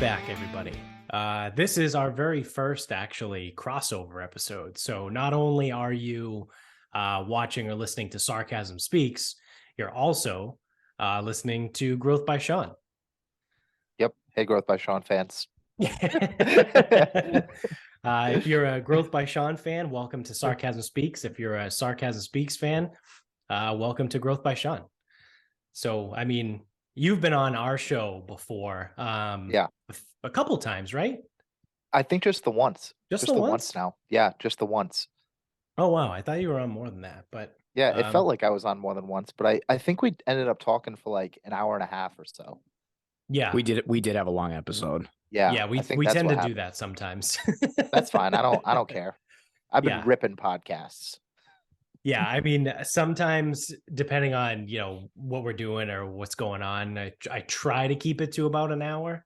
back, everybody. This is our very first, actually, crossover episode. So not only are you watching or listening to Sarcasm Speaks, you're also listening to Growth by Shawn. Yep. Hey, Growth by Shawn fans. If you're a Growth by Shawn fan, welcome to Sarcasm Speaks. If you're a Sarcasm Speaks fan, welcome to Growth by Shawn. So, I mean, you've been on our show before. Yeah. A couple times, right? I think just the once. Just the the once once? now. Yeah, just the once. Oh, wow. I thought you were on more than that, but Yeah, it felt like I was on more than once, but I think we ended up talking for like an hour and a half or so. yeah, We did have a long episode. Yeah, we I think we that's tend what to do happened. that sometimes. That's fine. I don't care. I've been Yeah. ripping podcasts. Yeah, I mean, sometimes depending on, what we're doing or what's going on, I try to keep it to about an hour.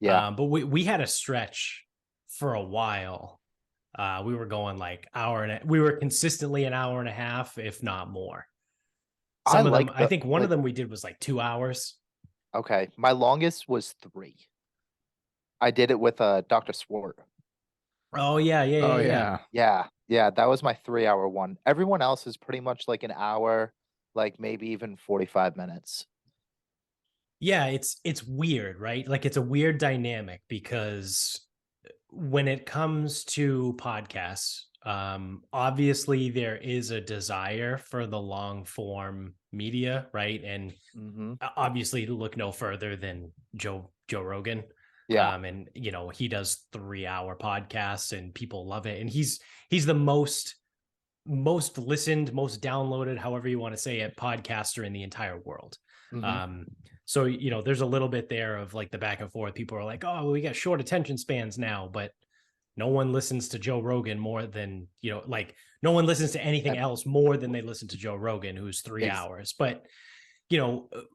Yeah. But we had a stretch for a while. We were going like we were consistently an hour and a half, if not more. Some of them, I think one of them we did was like 2 hours. Okay. My longest was 3. I did it with Dr. Swart. Oh yeah. Yeah, that was my 3-hour one. Everyone else is pretty much like an hour, like maybe even 45 minutes. Yeah, it's weird, right? Like it's a weird dynamic because when it comes to podcasts, obviously there is a desire for the long form media, right? And obviously look no further than Joe Rogan. Yeah. And he does 3-hour podcasts and people love it. And he's the most listened, most downloaded, however you want to say it, podcaster in the entire world. So, there's a little bit there of like the back and forth. People are like, oh, we got short attention spans now, but no one listens to Joe Rogan more than, like no one listens to anything else more than they listen to Joe Rogan, who's 3 hours. But,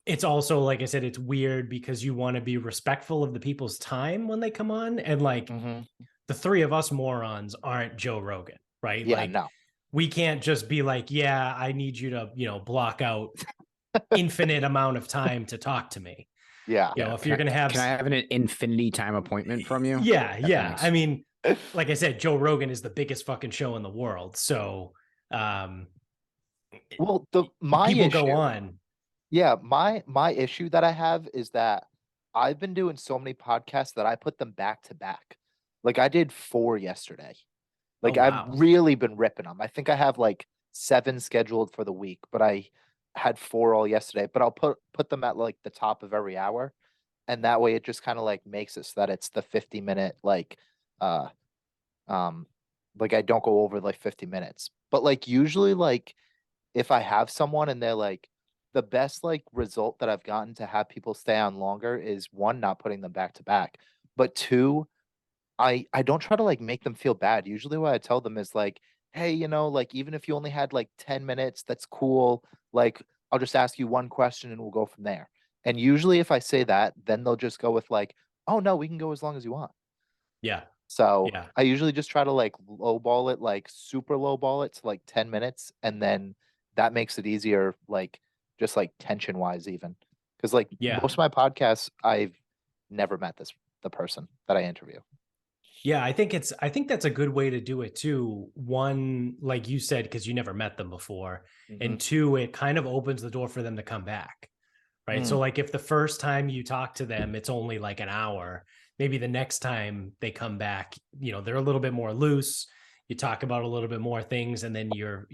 it's also, like I said, it's weird because you want to be respectful of the people's time when they come on. And like the three of us morons aren't Joe Rogan, right? Yeah, like, no. We can't just be like, yeah, I need you to, block out infinite amount of time to talk to me. Yeah. If you're going to have... Can I have an infinity time appointment from you? Yeah. Thanks. I mean, like I said, Joe Rogan is the biggest fucking show in the world. So, well, my people issue, go on. Yeah, my issue that I have is that I've been doing so many podcasts that I put them back to back. Like I did 4 yesterday. Like wow. I've really been ripping them. I think I have like 7 scheduled for the week, but I had 4 all yesterday. But I'll put them at like the top of every hour, and that way it just kind of like makes it so that it's the 50-minute like I don't go over like 50 minutes. But like usually like if I have someone and they're like the best like result that I've gotten to have people stay on longer is 1, not putting them back to back, but 2, I don't try to like make them feel bad. Usually what I tell them is like, hey, like even if you only had like 10 minutes, that's cool. Like I'll just ask you one question and we'll go from there. And usually if I say that, then they'll just go with like, oh no, we can go as long as you want. Yeah. So Yeah. I usually just try to like lowball it, like super lowball it to like 10 minutes. And then that makes it easier, like just like tension wise, even because like most of my podcasts, I've never met the person that I interview. Yeah, I think that's a good way to do it too. 1, like you said, because you never met them before, and 2, it kind of opens the door for them to come back, right? So like if the first time you talk to them, it's only like an hour, maybe the next time they come back, they're a little bit more loose. You talk about a little bit more things, and then you're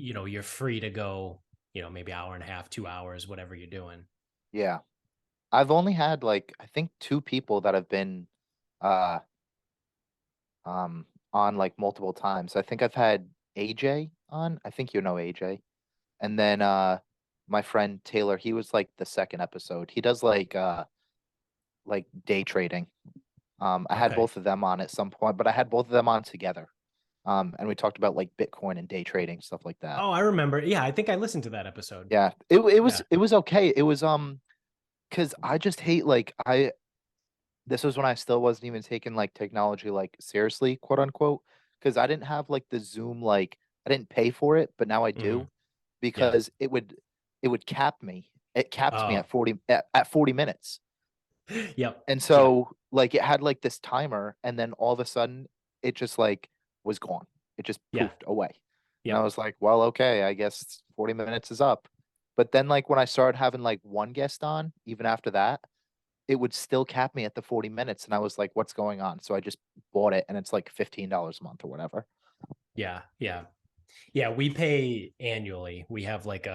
free to go, maybe hour and a half, 2 hours, whatever you're doing. Yeah. I've only had like, I think 2 people that have been, on like multiple times. I think I've had AJ on. I think AJ. And then my friend Taylor, he was like the second episode. He does like day trading. I had both of them on at some point, but I had both of them on together. And we talked about like Bitcoin and day trading, stuff like that. Oh, I remember. Yeah, I think I listened to that episode. Yeah. It was okay. It was because I just hate like this was when I still wasn't even taking like technology like seriously, quote unquote, because I didn't have like the Zoom, like I didn't pay for it, but now I do because it would cap me. It caps me at 40 minutes. Yep. And so like it had like this timer, and then all of a sudden it just like was gone. It just Yeah. poofed away. And Yep. I was like, well, okay, I guess 40 minutes is up. But then like when I started having like one guest on, even after that, it would still cap me at the 40 minutes. And I was like, what's going on? So I just bought it, and it's like $15 a month or whatever. Yeah. We pay annually. We have like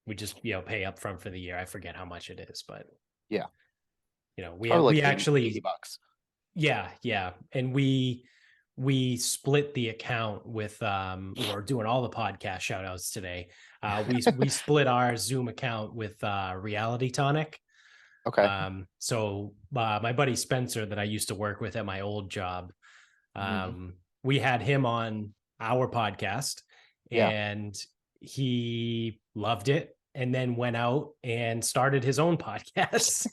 we just pay up front for the year. I forget how much it is, but Yeah. we Probably like we 80 actually $80. yeah. And we split the account with we're doing all the podcast shout outs today. We split our Zoom account with Reality Tonic. Okay. So my buddy Spencer that I used to work with at my old job, we had him on our podcast, Yeah. and he loved it, and then went out and started his own podcast.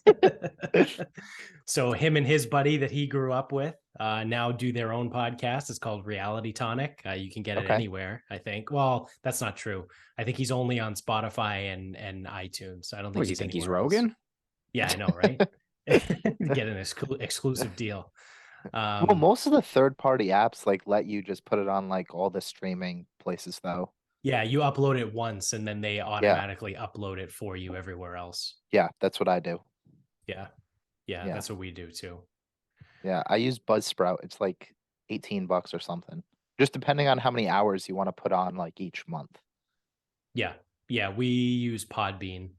So him and his buddy that he grew up with now do their own podcast. It's called Reality Tonic. You can get it Okay. anywhere, I think. Well, that's not true. I think he's only on Spotify and iTunes. I don't think What, you think he's anywhere else. Rogan? Yeah, I know, right? Get an exclusive deal. Well, most of the third-party apps like let you just put it on like all the streaming places though. Yeah, you upload it once and then they Yeah. automatically upload it for you everywhere else. Yeah, that's what I do. Yeah, Yeah. that's what we do too. Yeah, I use Buzzsprout. It's like $18 or something. Just depending on how many hours you want to put on like each month. Yeah, we use Podbean,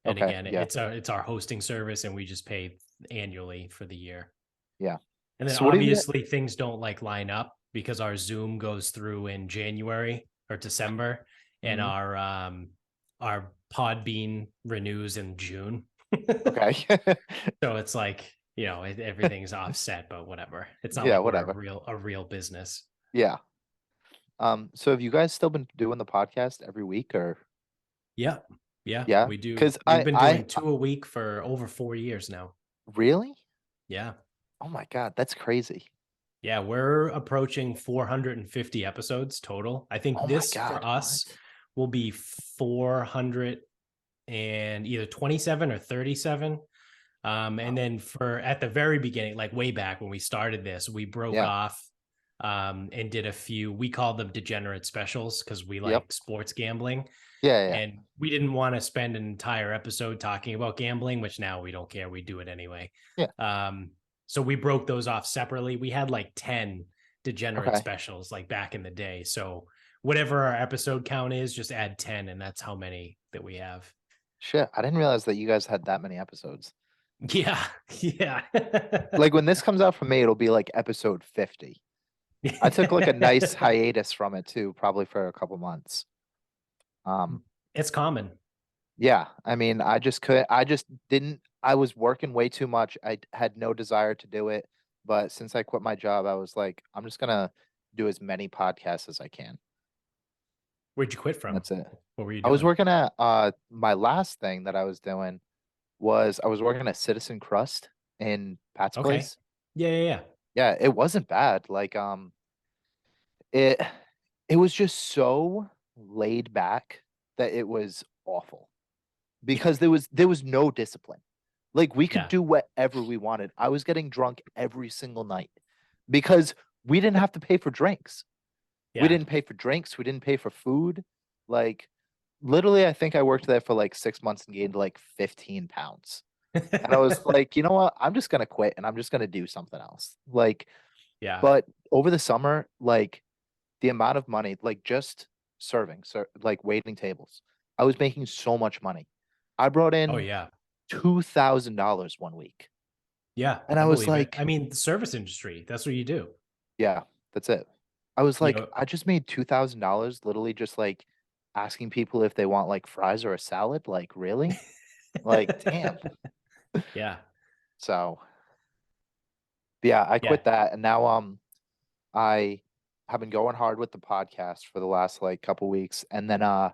and Okay, again, yeah. it's our hosting service, and we just pay annually for the year. Yeah. And then So what do you get- obviously things don't like line up because our Zoom goes through in January or December, and our Podbean renews in June. Okay. So it's like, everything's offset, but whatever. It's not Yeah, like whatever. we're a real business. Yeah. So have you guys still been doing the podcast every week or? Yeah, Yeah, we do. 'cause We've been doing I 2 a week for over 4 years now. Really? Yeah. Oh my God, that's crazy. Yeah, we're approaching 450 episodes total. I think Oh my this God, for us what? will be 400 and either 27 or 37. And then at the very beginning, like way back when we started this, we broke Yeah. off and did a few, we called them degenerate specials because we like Yep. sports gambling. Yeah. And we didn't want to spend an entire episode talking about gambling, which now we don't care. We do it anyway. Yeah. So we broke those off separately. We had like 10 degenerate Okay. specials like back in the day. So whatever our episode count is, just add 10, and that's how many that we have. Shit, I didn't realize that you guys had that many episodes. Yeah. Like when this comes out for me, it'll be like episode 50. I took like a nice hiatus from it too, probably for a couple months. It's common. Yeah, I mean, I just didn't, I was working way too much. I had no desire to do it. But since I quit my job, I was like, I'm just gonna do as many podcasts as I can. Where'd you quit from? That's it. What were you I doing? was working at my last thing that I was doing was I was working at Citizen Crust in Pat's Okay. Place. Yeah. Yeah, it wasn't bad. Like it was just so laid back that it was awful because there was no discipline. Like we could Yeah. do whatever we wanted. I was getting drunk every single night because we didn't have to pay for drinks. Yeah. We didn't pay for drinks. We didn't pay for food. Like literally, I think I worked there for like 6 months and gained like 15 pounds. And I was like, you know what? I'm just gonna quit and I'm just gonna do something else. Like, Yeah. but over the summer, like the amount of money, like just serving, like waiting tables, I was making so much money. I brought in Oh yeah. $2,000 one week. Yeah. And I was believe it. like, I mean, the service industry, that's what you do. yeah, that's it. I was like, know- I just made $2,000 literally just like asking people if they want like fries or a salad. Like, really? Like, damn. Yeah. So yeah, I quit Yeah. that, and now I have been going hard with the podcast for the last like couple weeks, and then I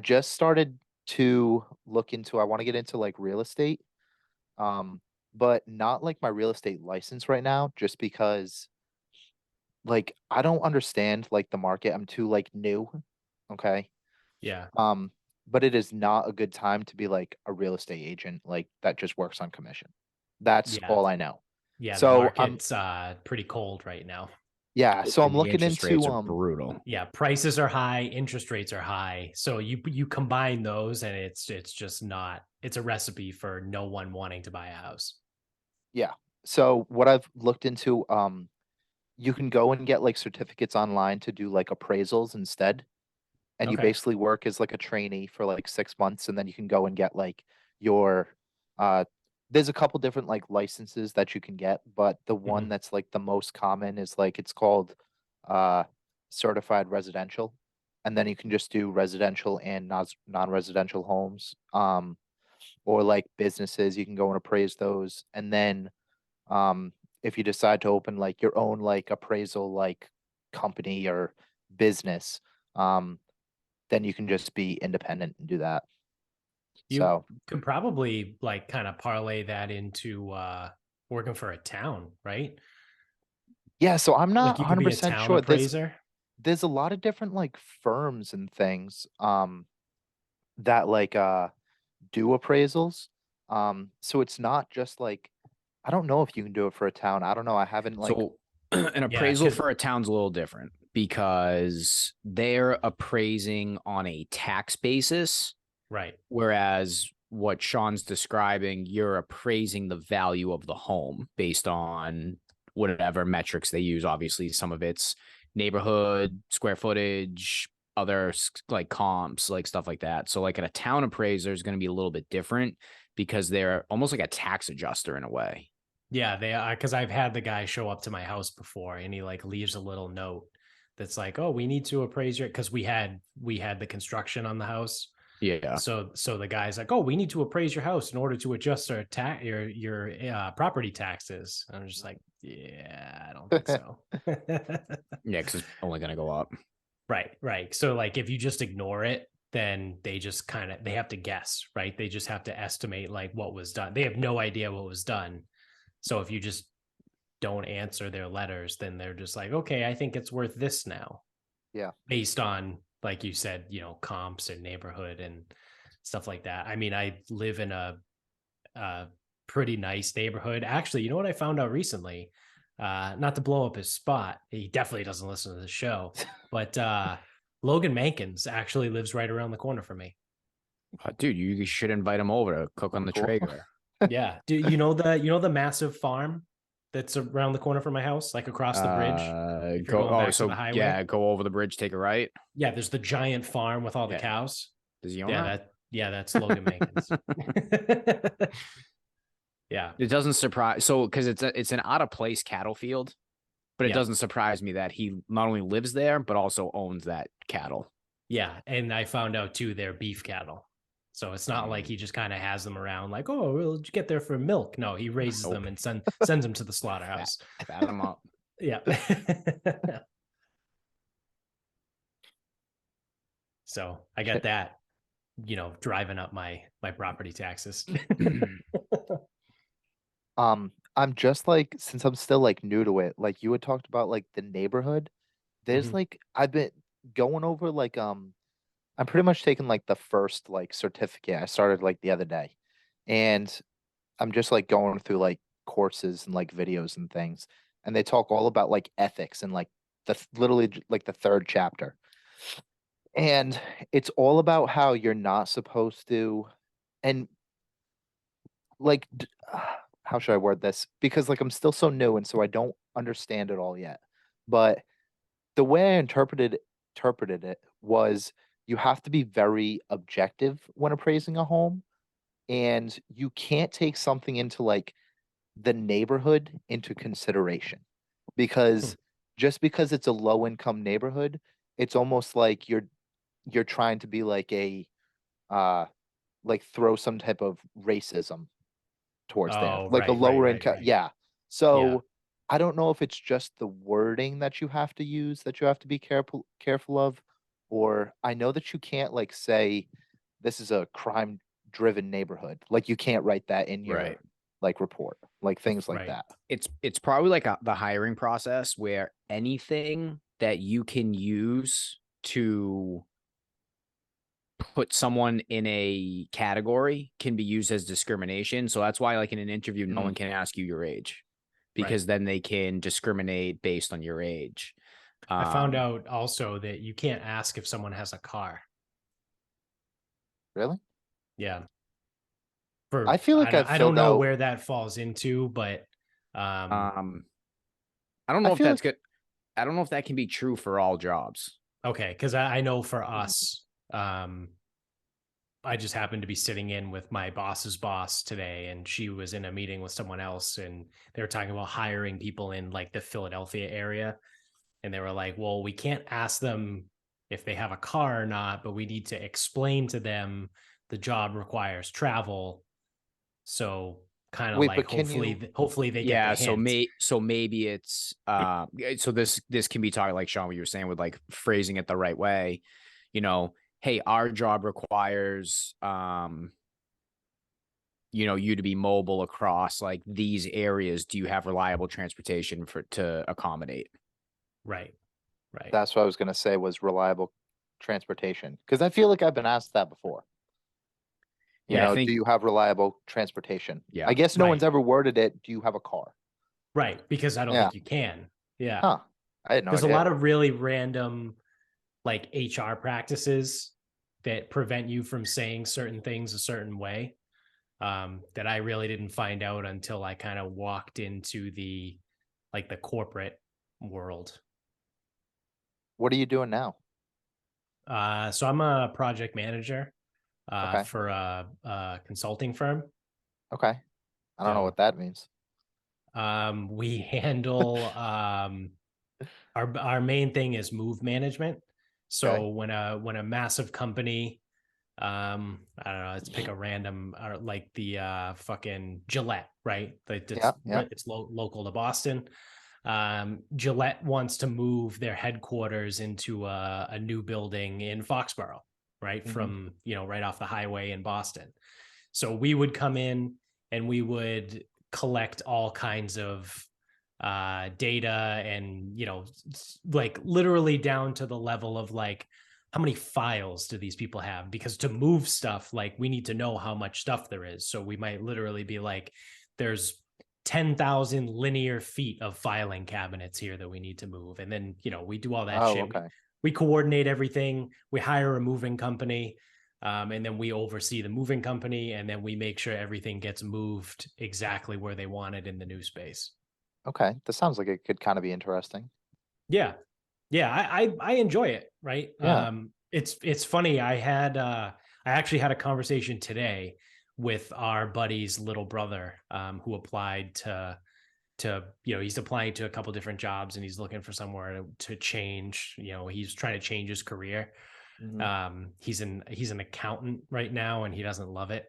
just started to look into, I want to get into like real estate, but not like my real estate license right now, just because like I don't understand like the market. I'm too like new. Okay. Yeah. But it is not a good time to be like a real estate agent like that just works on commission. That's Yeah. all I know. Yeah, the So market's pretty cold right now. yeah, so I'm And the looking interest into rates are brutal. Yeah, prices are high, interest rates are high. So you combine those and it's just not, it's a recipe for no one wanting to buy a house. yeah. So what I've looked into, you can go and get like certificates online to do like appraisals instead. And you Okay. basically work as like a trainee for like 6 months, and then you can go and get like your there's a couple different like licenses that you can get, but the one that's like the most common is like it's called uh certified residential. And then you can just do residential and non-residential homes. Or like businesses, you can go and appraise those. And then if you decide to open like your own like appraisal like company or business, then you can just be independent and do that. You So could probably like kind of parlay that into working for a town, right? yeah, so I'm not Like you could be a 100% town sure. appraiser. There's a lot of different like firms and things that like do appraisals. So it's not just like I don't know if you can do it for a town. I don't know. I haven't like So an appraisal for a town's a little different because they're appraising on a tax basis. Right. Whereas what Sean's describing, you're appraising the value of the home based on whatever metrics they use. Obviously, some of it's neighborhood, square footage, other like comps, like stuff like that. So like a town appraiser is going to be a little bit different because they're almost like a tax adjuster in a way. Yeah, they are, because I've had the guy show up to my house before and he like leaves a little note that's like, oh, we need to appraise your, because we had the construction on the house. Yeah. So the guy's like, oh, we need to appraise your house in order to adjust our your property taxes. And I'm just like, yeah, I don't think so. Yeah, because it's only going to go up. Right. So like if you just ignore it, then they just they have to guess, right? They just have to estimate like what was done. They have no idea what was done. So if you just don't answer their letters, then they're just like, okay, I think it's worth this now. Yeah. Based on, like you said, comps and neighborhood and stuff like that. I mean, I live in a pretty nice neighborhood. Actually, you know what I found out recently? Not to blow up his spot. He definitely doesn't listen to the show, but Logan Mankins actually lives right around the corner from me. Dude, you should invite him over to cook on the Cool. Traeger. Yeah. Do you know the massive farm that's around the corner from my house, like across the bridge? If you're going back to the highway? Yeah, go over the bridge, take a right. Yeah, there's the giant farm with all the cows. Does he own that? That's Logan Mankins. Yeah. It doesn't surprise. So because it's an out of place cattle field, but it doesn't surprise me that he not only lives there but also owns that cattle. Yeah, and I found out too they're beef cattle. So it's not like he just kind of has them around like, oh, we'll get there for milk. No, he raises them and sends them to the slaughterhouse. Fat them up. Yeah. So I got that, driving up my property taxes. I'm just like, since I'm still like new to it, like you had talked about like the neighborhood, there's like I've been going over like I'm pretty much taking like the first like certificate I started like the other day. And I'm just like going through like courses and like videos and things. And they talk all about like ethics and like literally like the third chapter. And it's all about how you're not supposed to, and like how should I word this? Because like I'm still so new and so I don't understand it all yet. But the way I interpreted it was you have to be very objective when appraising a home, and you can't take something into like the neighborhood into consideration, because just because it's a low income neighborhood, it's almost like you're trying to be like a like throw some type of racism towards there, like a lower income. Yeah. So I don't know if it's just the wording that you have to use that you have to be careful of, or I know that you can't like say this is a crime driven neighborhood. Like you can't write that in your like report, like things like that. It's probably like the hiring process where anything that you can use to put someone in a category can be used as discrimination. So that's why like in an interview, no one can ask you your age. because then they can discriminate based on your age. I found out also that you can't ask if someone has a car. Really? Yeah. I feel like I don't know where that falls into, but I don't know if that's good. I don't know if that can be true for all jobs. Okay, because I know for us, I just happened to be sitting in with my boss's boss today, and she was in a meeting with someone else, and they were talking about hiring people in like the Philadelphia area. And they were like, well, we can't ask them if they have a car or not, but we need to explain to them the job requires travel. So kind of like hopefully they get the hint. So maybe it's so this can be talking like Shawn, what you were saying with like phrasing it the right way, you know, hey, our job requires you know, you to be mobile across like these areas. Do you have reliable transportation to accommodate? Right. That's what I was going to say, was reliable transportation. Because I feel like I've been asked that before. You know, do you have reliable transportation? Yeah. I guess no one's ever worded it, do you have a car? Right. Because I don't think you can. Yeah. Huh. I had no There's idea. a lot of really random like HR practices that prevent you from saying certain things a certain way, that I really didn't find out until I kind of walked into the corporate world. What are you doing now? So I'm a project manager for a consulting firm. Okay. I don't know what that means. We handle our main thing is move management. So when a massive company, I don't know, let's pick a random, like the fucking Gillette, right? It's local to Boston. Gillette wants to move their headquarters into a new building in Foxborough, right? From, right off the highway in Boston. So we would come in and we would collect all kinds of data and, like literally down to the level of like, how many files do these people have? Because to move stuff, like we need to know how much stuff there is. So we might literally be like, there's 10,000 linear feet of filing cabinets here that we need to move. And then, we do all that shit. Okay. We coordinate everything. We hire a moving company. And then we oversee the moving company. And then we make sure everything gets moved exactly where they want it in the new space. Okay. That sounds like it could kind of be interesting. Yeah. Yeah. I enjoy it. Right. Yeah. It's funny. I actually had a conversation today with our buddy's little brother, who applied to, he's applying to a couple different jobs and he's looking for somewhere to change, he's trying to change his career. He's an accountant right now and he doesn't love it.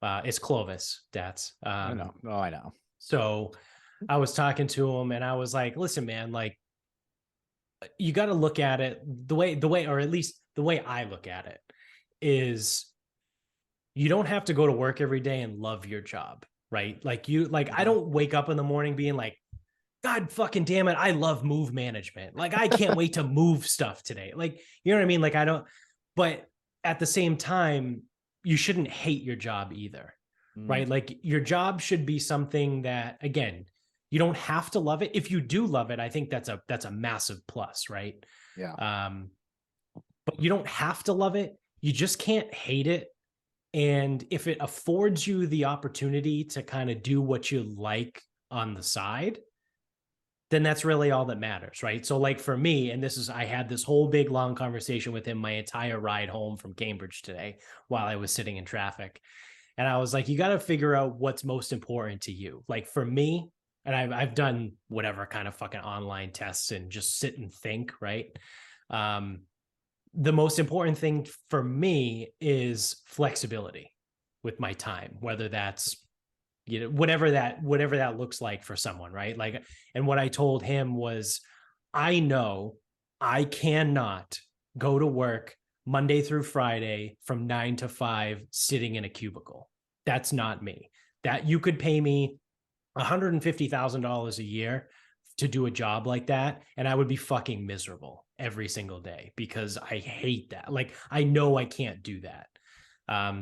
It's Clovis, Dats. I know. Oh, I know. So I was talking to him and I was like, listen, man, like you got to look at it the way, or at least the way I look at it is you don't have to go to work every day and love your job, right? Like I don't wake up in the morning being like, God fucking damn it, I love move management. Like, I can't wait to move stuff today. Like, you know what I mean? Like, I don't, but at the same time, you shouldn't hate your job either, right? Like, your job should be something that, again, you don't have to love it. If you do love it, I think that's a massive plus, right? Yeah. But you don't have to love it. You just can't hate it. And if it affords you the opportunity to kind of do what you like on the side, then that's really all that matters, right? So like for me, and I had this whole big long conversation with him my entire ride home from Cambridge today while I was sitting in traffic. And I was like, you got to figure out what's most important to you. Like for me, and I've done whatever kind of fucking online tests and just sit and think, right? The most important thing for me is flexibility with my time, whether that's, whatever that looks like for someone, right? Like, and what I told him was, I know I cannot go to work Monday through Friday from 9 to 5 sitting in a cubicle. That's not me. That you could pay me $150,000 a year to do a job like that, and I would be fucking miserable every single day because I hate that. Like, I know I can't do that.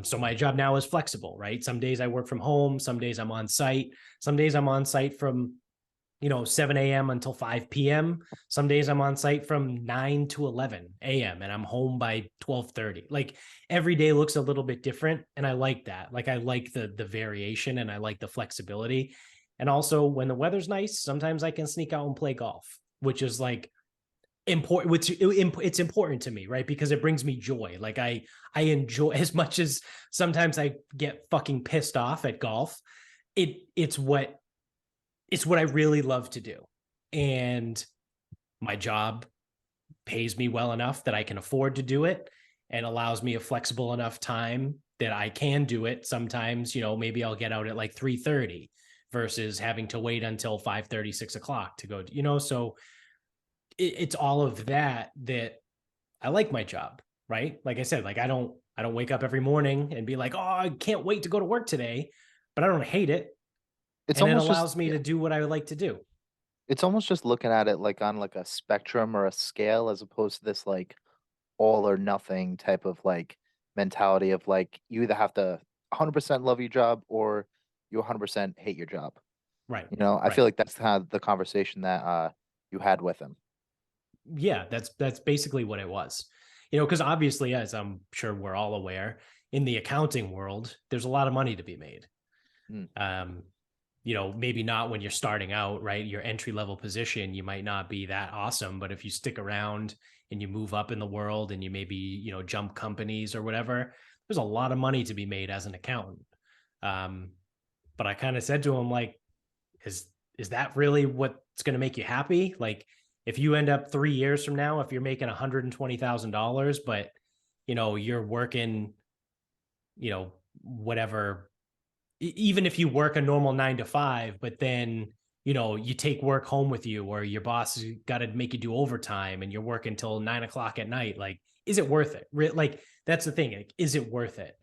So my job now is flexible, right? Some days I work from home. Some days I'm on site. Some days I'm on site from 7 a.m. until 5 p.m. Some days I'm on site from 9 to 11 a.m. and I'm home by 12:30. Like every day looks a little bit different. And I like that. Like I like the variation and I like the flexibility. And also when the weather's nice, sometimes I can sneak out and play golf, which is like important, which it's important to me, right? Because it brings me joy. Like I enjoy, as much as sometimes I get fucking pissed off at golf. It's what I really love to do. And my job pays me well enough that I can afford to do it and allows me a flexible enough time that I can do it. Sometimes, maybe I'll get out at like 3:30 versus having to wait until 5:30, 6 o'clock to go, so it's all of that I like my job, right? Like I said, like I don't wake up every morning and be like, oh, I can't wait to go to work today, but I don't hate it. It's And it almost allows just me to do what I would like to do. it's almost just looking at it like on like a spectrum or a scale, as opposed to this like all or nothing type of like mentality of like you either have to 100% love your job or you 100% hate your job. Right. I feel like that's kind of the conversation that you had with him. Yeah, that's basically what it was. Because obviously, as I'm sure we're all aware, in the accounting world, there's a lot of money to be made. Mm. Maybe not when you're starting out, right? Your entry level position, you might not be that awesome, but if you stick around and you move up in the world and you maybe, jump companies or whatever, there's a lot of money to be made as an accountant. But I kind of said to him, like, is that really what's going to make you happy? Like, if you end up 3 years from now, if you're making $120,000, but you're working, whatever, even if you work a normal 9 to 5, but then you take work home with you, or your boss has got to make you do overtime and you're working till 9 o'clock at night, like, is it worth it? Like, that's the thing. Like, is it worth it?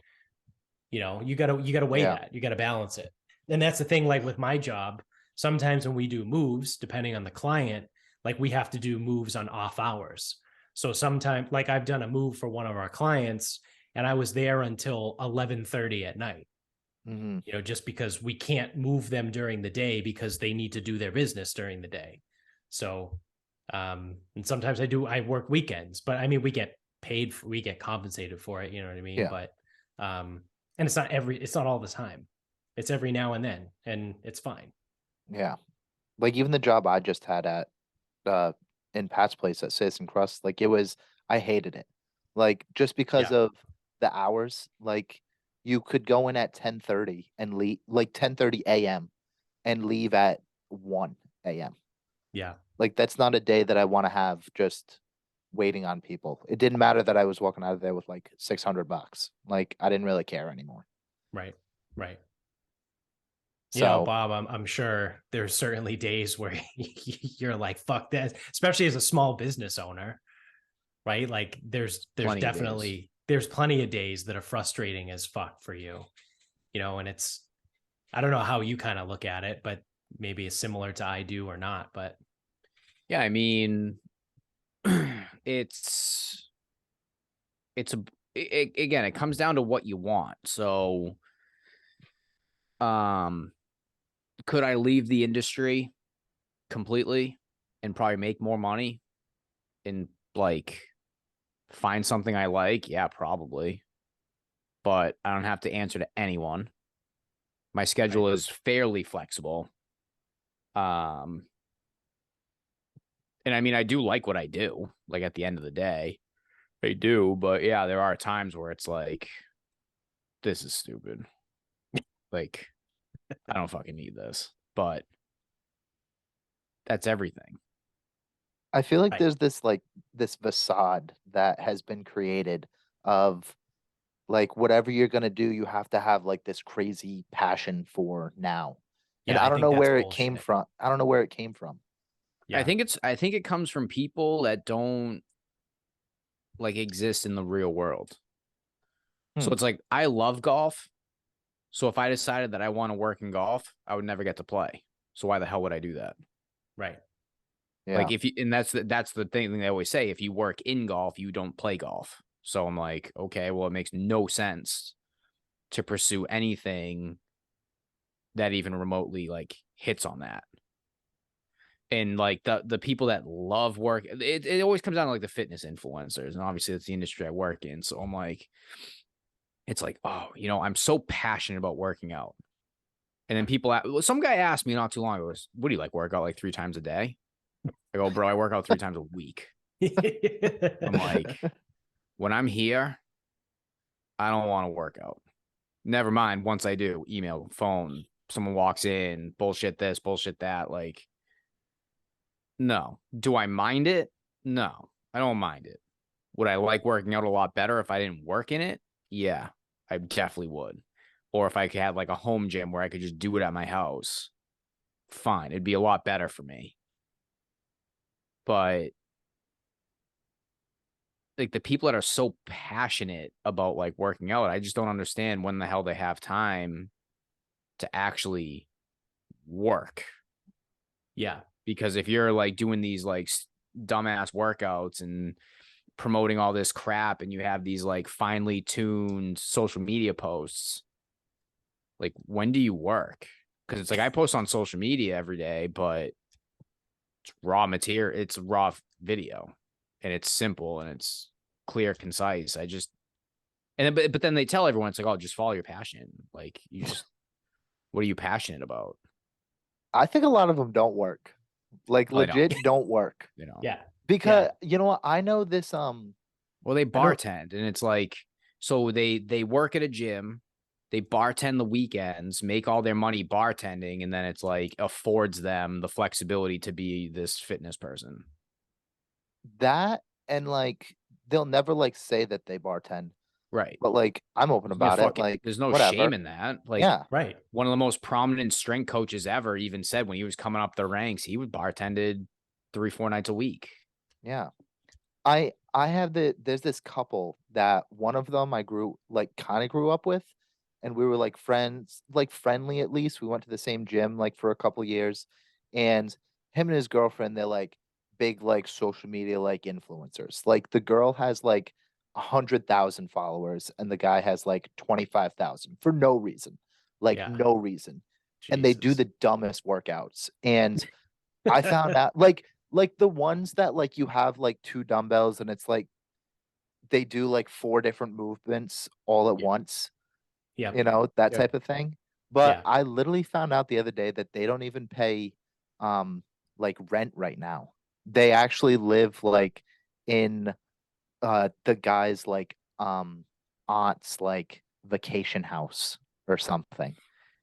You gotta weigh that. You gotta balance it. And that's the thing. Like with my job, sometimes when we do moves, depending on the client, like we have to do moves on off hours. So sometimes, like I've done a move for one of our clients and I was there until 11:30 at night. Mm-hmm. Just because we can't move them during the day because they need to do their business during the day. So, and sometimes I work weekends, but I mean, we get compensated for it. You know what I mean? Yeah. But, and it's not all the time. It's every now and then, and it's fine. Yeah. Like even the job I just had at in Pat's place at Citizen Crust, like I hated it. Like just because Yeah. of the hours, like you could go in at 10:30 and leave like 10:30 a.m. and leave at 1 a.m. Yeah. Like that's not a day that I want to have just waiting on people. It didn't matter that I was walking out of there with like $600. Like I didn't really care anymore. Right. Right. So Bob, I'm sure there's certainly days where you're like, fuck that, especially as a small business owner, right? Like there's definitely there's plenty of days that are frustrating as fuck for you, and I don't know how you kind of look at it, but maybe it's similar to I do or not, but yeah, I mean, again, it comes down to what you want. So, could I leave the industry completely and probably make more money and like find something I like? Yeah, probably. But I don't have to answer to anyone. My schedule is fairly flexible. And I mean, I do like what I do. Like at the end of the day, I do. But yeah, there are times where it's like, this is stupid. Like, I don't fucking need this. But that's everything. I feel like there's this facade that has been created of like whatever you're gonna do, you have to have like this crazy passion for now. And yeah, I I don't think know that's where it bullshit. came from. I don't know where it came from. Yeah. I think it comes from people that don't like exist in the real world. So it's like I love golf. So if I decided that I want to work in golf, I would never get to play. So why the hell would I do that? Right. Yeah. Like if you, and that's the thing they always say, if you work in golf, you don't play golf. So I'm like, okay, well, it makes no sense to pursue anything that even remotely like hits on that. And like the people that love work, it always comes down to like the fitness influencers. And obviously that's the industry I work in. So I'm like, it's like, oh, I'm so passionate about working out. And then some guy asked me not too long ago, what do you like, work out like 3 times a day? I go, bro, I work out 3 times a week. I'm like, when I'm here, I don't want to work out. Never mind. Once I do, email, phone, someone walks in, bullshit this, bullshit that. Like, no. Do I mind it? No, I don't mind it. Would I like working out a lot better if I didn't work in it? Yeah, I definitely would. Or if I could have like a home gym where I could just do it at my house, fine. It'd be a lot better for me. But like the people that are so passionate about like working out, I just don't understand when the hell they have time to actually work. Yeah. Because if you're like doing these like dumbass workouts and promoting all this crap and you have these like finely tuned social media posts, like when do you work? Because it's like I post on social media every day, but it's raw material, it's raw video, and it's simple and it's clear, concise. But then they tell everyone it's like, oh, just follow your passion. Like what are you passionate about? I think a lot of them don't work. Like Oh, they don't. legit don't work. Yeah. Because you know what? I know this Well, they bartend, and it's like, so they work at a gym, they bartend the weekends, make all their money bartending, and then it's like affords them the flexibility to be this fitness person. that, and like they'll never like say that they bartend. Right. But like I'm open about it. Like there's no whatever. shame in that. Like, yeah. Right. One of the most prominent strength coaches ever even said when he was coming up the ranks, he would bartended 3-4 nights a week. Yeah. I have there's this couple that one of them I kind of grew up with, and we were like friends, like friendly at least. We went to the same gym like for a couple years, and him and his girlfriend, they're like big like social media like influencers. Like the girl has like 100,000 followers and the guy has like 25,000 for no reason. Like no reason. And they do Jesus. the dumbest workouts. And I found out like the ones that like you have like 2 dumbbells and it's like they do like 4 different movements all at once. Yeah. You know, that type of thing. But Yeah. I literally found out the other day that they don't even pay like rent right now. They actually live like in the guy's like aunt's like vacation house or something.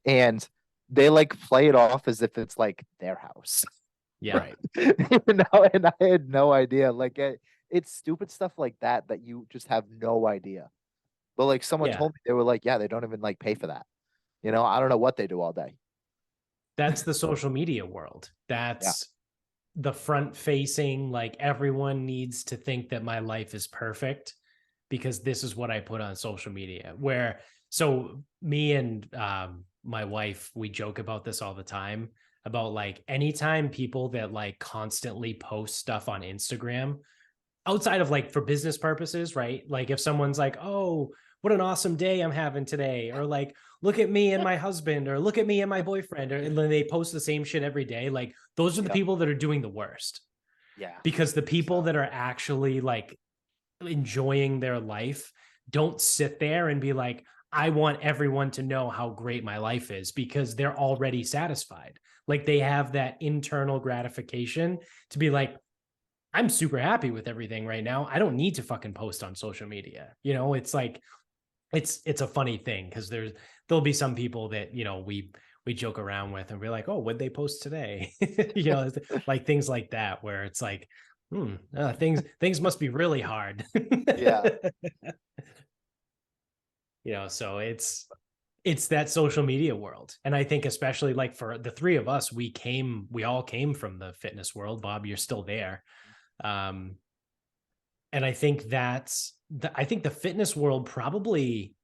And they like play it off as if it's like their house. Yeah. Right. You know, and I had no idea. Like it's stupid stuff like that that you just have no idea. But like someone told me, they were like, yeah, they don't even like pay for that. You know, I don't know what they do all day. That's the social media world. That's the front facing, like everyone needs to think that my life is perfect because this is what I put on social media. So me and my wife, we joke about this all the time about like anytime people that like constantly post stuff on Instagram outside of like for business purposes, right? Like if someone's like, oh, what an awesome day I'm having today, or like, look at me and my husband, or look at me and my boyfriend, and then they post the same shit every day. Like those are the people that are doing the worst. Yeah. Because the people that are actually like enjoying their life don't sit there and be like, I want everyone to know how great my life is, because they're already satisfied. Like they have that internal gratification to be like, I'm super happy with everything right now. I don't need to fucking post on social media. You know, it's like, it's a funny thing because there'll be some people that, you know, we joke around with and we're like, oh, what'd they post today? You know, like things like that, where it's like, things must be really hard. Yeah. You know, so it's that social media world. And I think especially like for the 3 of us, we all came from the fitness world. Bob, you're still there. And I think I think the fitness world probably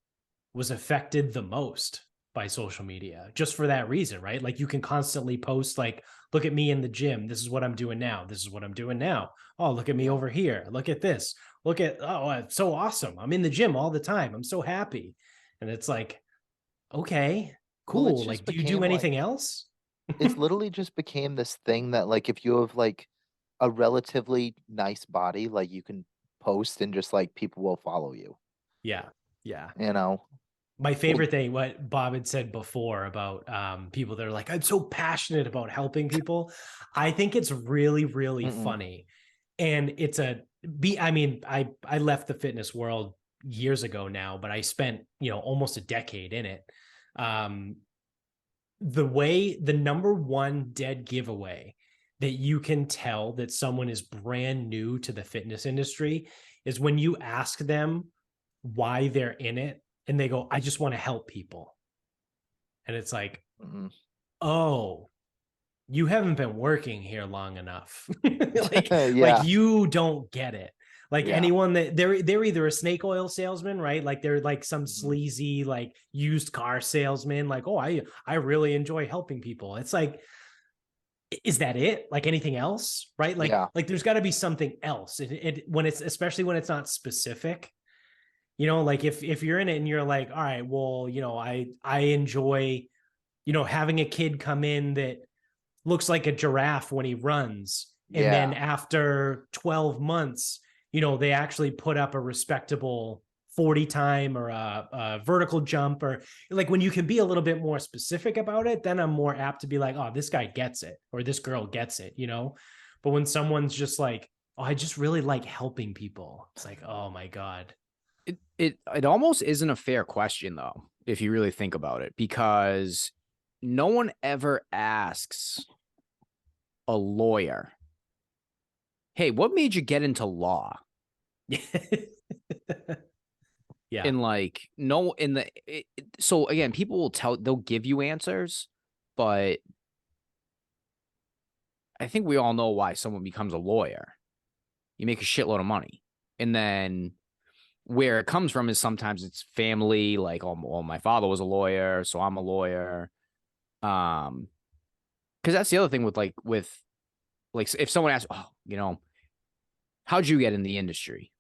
was affected the most by social media, just for that reason, right? Like you can constantly post like, look at me in the gym. This is what I'm doing now. This is what I'm doing now. Oh, look at me over here. Look at this. Oh, it's so awesome. I'm in the gym all the time. I'm so happy. And it's like, okay, cool. Well, like, do you do anything else? it's literally just became this thing that like if you have like a relatively nice body, like you can post and just like people will follow you. Yeah. Yeah. You know? My favorite thing, what Bob had said before about people that are like, I'm so passionate about helping people. I think it's really, really funny. And it's I mean, I left the fitness world years ago now, but I spent, almost a decade in it. The number one dead giveaway that you can tell that someone is brand new to the fitness industry is when you ask them why they're in it and they go, I just want to help people. And it's like, oh, you haven't been working here long enough. Like you don't get it. Like anyone that they're either a snake oil salesman, right? Like they're like some sleazy like used car salesman. Like, oh, I really enjoy helping people. It's like, is that it? Like anything else, right? Like there's got to be something else. When it's especially when it's not specific. Like if you're in it and you're like, all right, well, I enjoy, having a kid come in that looks like a giraffe when he runs. And then after 12 months, they actually put up a respectable 40 time or a vertical jump, or like when you can be a little bit more specific about it, then I'm more apt to be like, oh, this guy gets it or this girl gets it, But when someone's just like, oh, I just really like helping people. It's like, oh my God. It almost isn't a fair question though, if you really think about it, because no one ever asks a lawyer, hey, what made you get into law? Yeah. And like, no, so again, people they'll give you answers, but I think we all know why someone becomes a lawyer. You make a shitload of money. And then where it comes from is sometimes it's family, like, oh, well, my father was a lawyer, so I'm a lawyer. Because that's the other thing with if someone asks, oh, how'd you get in the industry?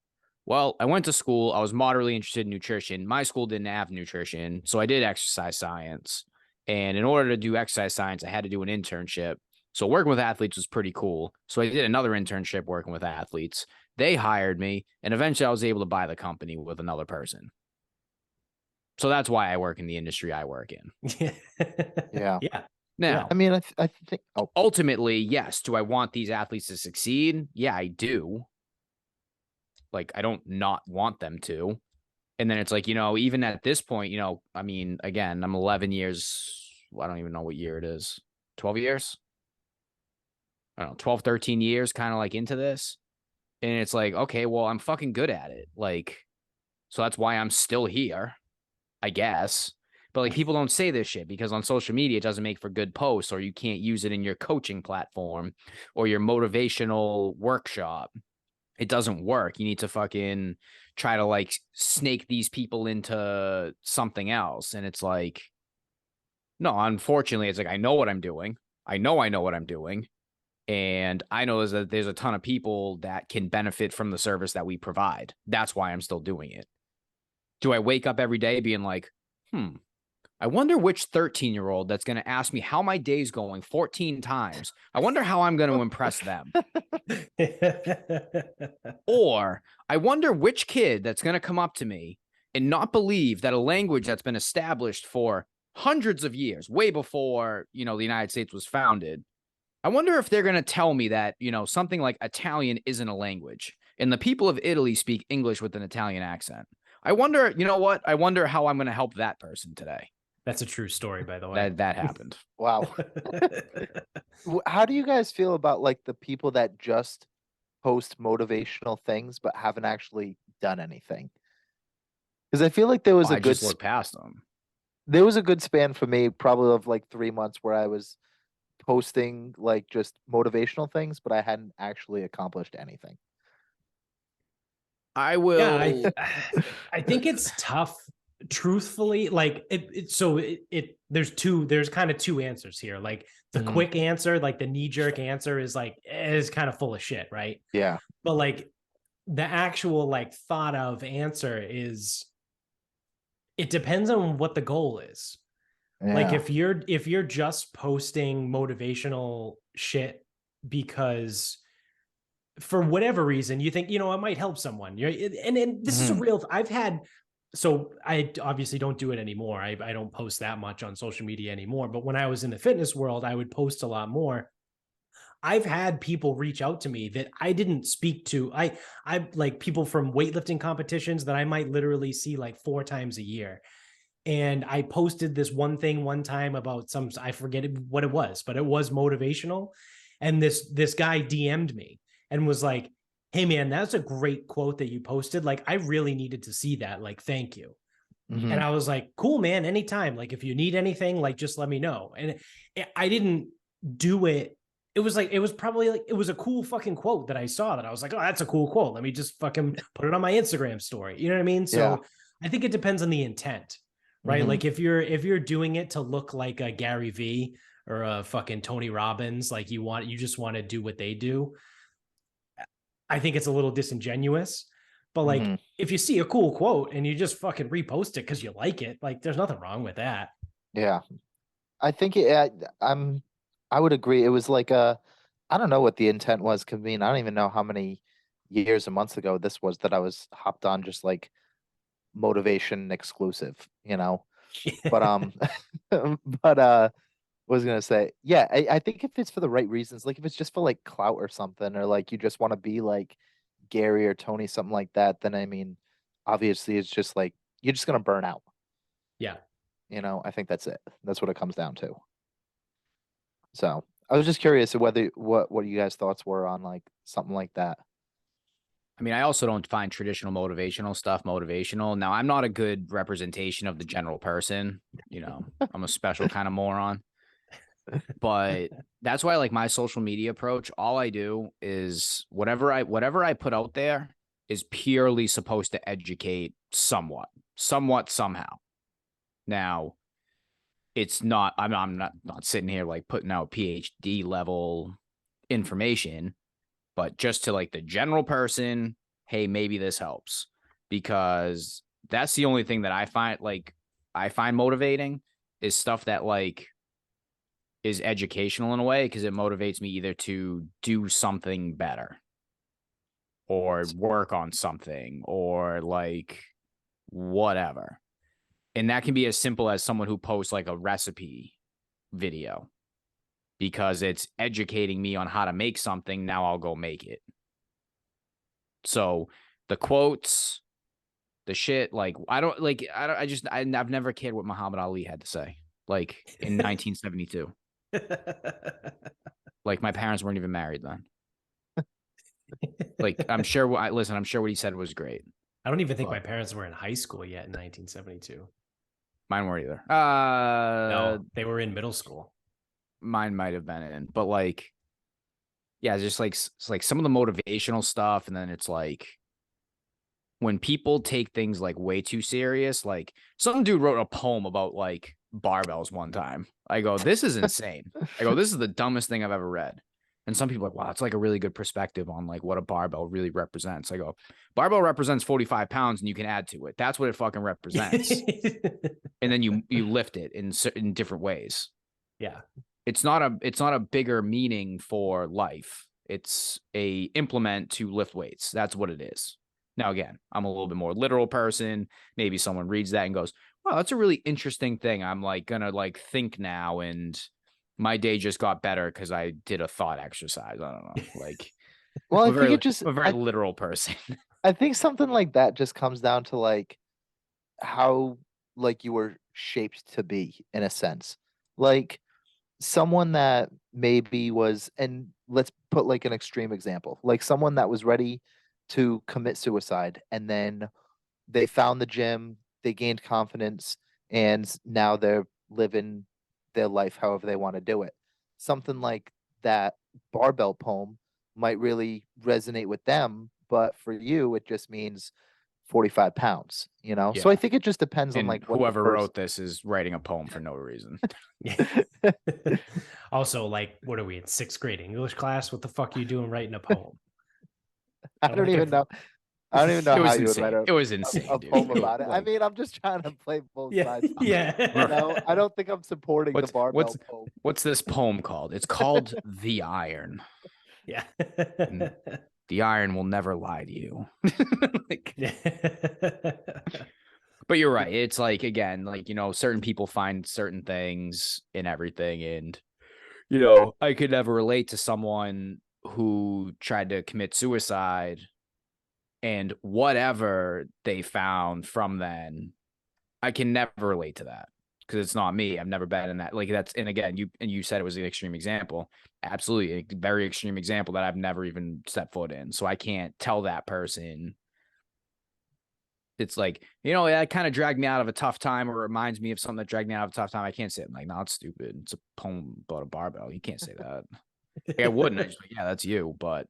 Well, I went to school. I was moderately interested in nutrition. My school didn't have nutrition, so I did exercise science. And in order to do exercise science, I had to do an internship. So working with athletes was pretty cool. So I did another internship working with athletes. They hired me, and eventually I was able to buy the company with another person. So that's why I work in the industry I work in. Yeah. Now, I mean, I think ultimately, yes. Do I want these athletes to succeed? Yeah, I do. Like, I don't not want them to. And then it's like, even at this point, I mean, again, I'm 11 years. I don't even know what year it is. 12 years? I don't know, 12, 13 years kind of like into this. And it's like, okay, well, I'm fucking good at it. Like, so that's why I'm still here, I guess. But like, people don't say this shit because on social media, it doesn't make for good posts, or you can't use it in your coaching platform or your motivational workshop. It doesn't work. You need to fucking try to like snake these people into something else. And it's like, no, unfortunately, it's like, I know what I'm doing. I know what I'm doing. And I know there's a ton of people that can benefit from the service that we provide. That's why I'm still doing it. Do I wake up every day being like, I wonder which 13-year-old that's going to ask me how my day's going 14 times. I wonder how I'm going to impress them. Or I wonder which kid that's going to come up to me and not believe that a language that's been established for hundreds of years, way before, the United States was founded. I wonder if they're going to tell me that, something like Italian isn't a language and the people of Italy speak English with an Italian accent. I wonder, what? I wonder how I'm going to help that person today. That's a true story, by the way. That happened. Wow. How do you guys feel about like the people that just post motivational things but haven't actually done anything? Because I feel like there was I just looked past them. There was a good span for me, probably of like 3 months, where I was posting like just motivational things, but I hadn't actually accomplished anything. I will. Yeah, I think it's tough, truthfully. Like there's kind of two answers here. Like the quick answer, like the knee-jerk answer is kind of full of shit, right? Yeah. But like the actual like thought of answer is, it depends on what the goal is. Like Yeah. if you're just posting motivational shit because for whatever reason you think, it might help someone. And this is a Mhm. real, so I obviously don't do it anymore. I don't post that much on social media anymore. But when I was in the fitness world, I would post a lot more. I've had people reach out to me that I didn't speak to. I like people from weightlifting competitions that I might literally see like 4 times a year. And I posted this one thing one time about I forget what it was, but it was motivational. And this guy DM'd me and was like, "Hey man, that's a great quote that you posted. Like, I really needed to see that. Like, thank you." And Mhm. I was like, "Cool, man, anytime. Like, if you need anything, like, just let me know." And I didn't do it. It was like, it was probably like, it was a cool fucking quote that I saw that I was like, "Oh, that's a cool quote. Let me just fucking put it on my Instagram story." You know what I mean? Yeah. So I think it depends on the intent, right? Mhm. Like if you're doing it to look like a Gary V or a fucking Tony Robbins, like you just want to do what they do, I think it's a little disingenuous. But like Mhm. if you see a cool quote and you just fucking repost it because you like it, like there's nothing wrong with that. Yeah. I think I would agree. It was like I don't know what the intent was. Cause I mean, I don't even know how many years or months ago this was that I was hopped on just like motivation exclusive, you know. But but was gonna say, yeah, I think if it's for the right reasons, like if it's just for like clout or something, or like you just want to be like Gary or Tony, something like that, then I mean, obviously it's just like you're just gonna burn out. Yeah. I think that's it. That's what it comes down to. So I was just curious whether what you guys' thoughts were on like something like that. I mean, I also don't find traditional motivational stuff motivational. Now, I'm not a good representation of the general person. I'm a special kind of moron. But that's why, like, my social media approach, all I do is whatever I put out there is purely supposed to educate somewhat, somehow. Now, it's not. I'm not sitting here like putting out PhD level information, but just to like the general person, hey, maybe this helps, because that's the only thing that I find motivating is stuff that like is educational in a way, because it motivates me either to do something better or work on something or like whatever. And that can be as simple as someone who posts like a recipe video because it's educating me on how to make something. Now I'll go make it. So the quotes, the shit, like I've never cared what Muhammad Ali had to say. Like in 1972, like my parents weren't even married then. Like I'm sure what he said was great. I don't even think my But parents were in high school yet in 1972. mine weren't either. No, they were in middle school. Mine might have been in, but like, yeah, just like it's like some of the motivational stuff, and then it's like when people take things like way too serious. Like some dude wrote a poem about like barbells one time. I go, this is insane. I go, this is the dumbest thing I've ever read. And some people are like, wow, it's like a really good perspective on like what a barbell really represents. I go, barbell represents 45 pounds and you can add to it. That's what it fucking represents. And then you lift it in different ways. Yeah. It's not a bigger meaning for life. It's a implement to lift weights. That's what it is. Now, again, I'm a little bit more literal person. Maybe someone reads that and goes, wow, that's a really interesting thing. I'm like gonna like think now, and my day just got better because I did a thought exercise. I don't know. Like Well, I I'm think it just a very literal person. I think something like that just comes down to like how like you were shaped to be in a sense. Like someone that maybe was, and let's put like an extreme example, like someone that was ready to commit suicide and then they found the gym, they gained confidence, and now they're living their life however they want to do it. Something like that barbell poem might really resonate with them, but for you, it just means 45 pounds, you know? So I Yeah. think it just depends on And like what the whoever person. wrote this is writing a poem for no reason. Also, like, what are we in 6th grade English class? What the fuck are you doing writing a poem? I don't Like even if know. I don't even know It how was you would write insane. It was insane, a dude. poem about it. I Like, mean, I'm just trying to play both Yeah. sides. Yeah. No, I don't think I'm supporting the barbell poem. what's this poem called? It's called The Iron. Yeah. And the iron will never lie to you. Like, but you're right. It's like, again, like, certain people find certain things in everything. And, I could never relate to someone who tried to commit suicide and whatever they found from then. I can never relate to that because it's not me. I've never been in that. Like, that's, and again, you said it was an extreme example. Absolutely. A very extreme example that I've never even stepped foot in. So I can't tell that person. It's like, that kind of dragged me out of a tough time, or reminds me of something that dragged me out of a tough time. I can't say it. I'm like, no, it's stupid. It's a poem about a barbell. You can't say that. Like, I wouldn't. I just, yeah, that's you. But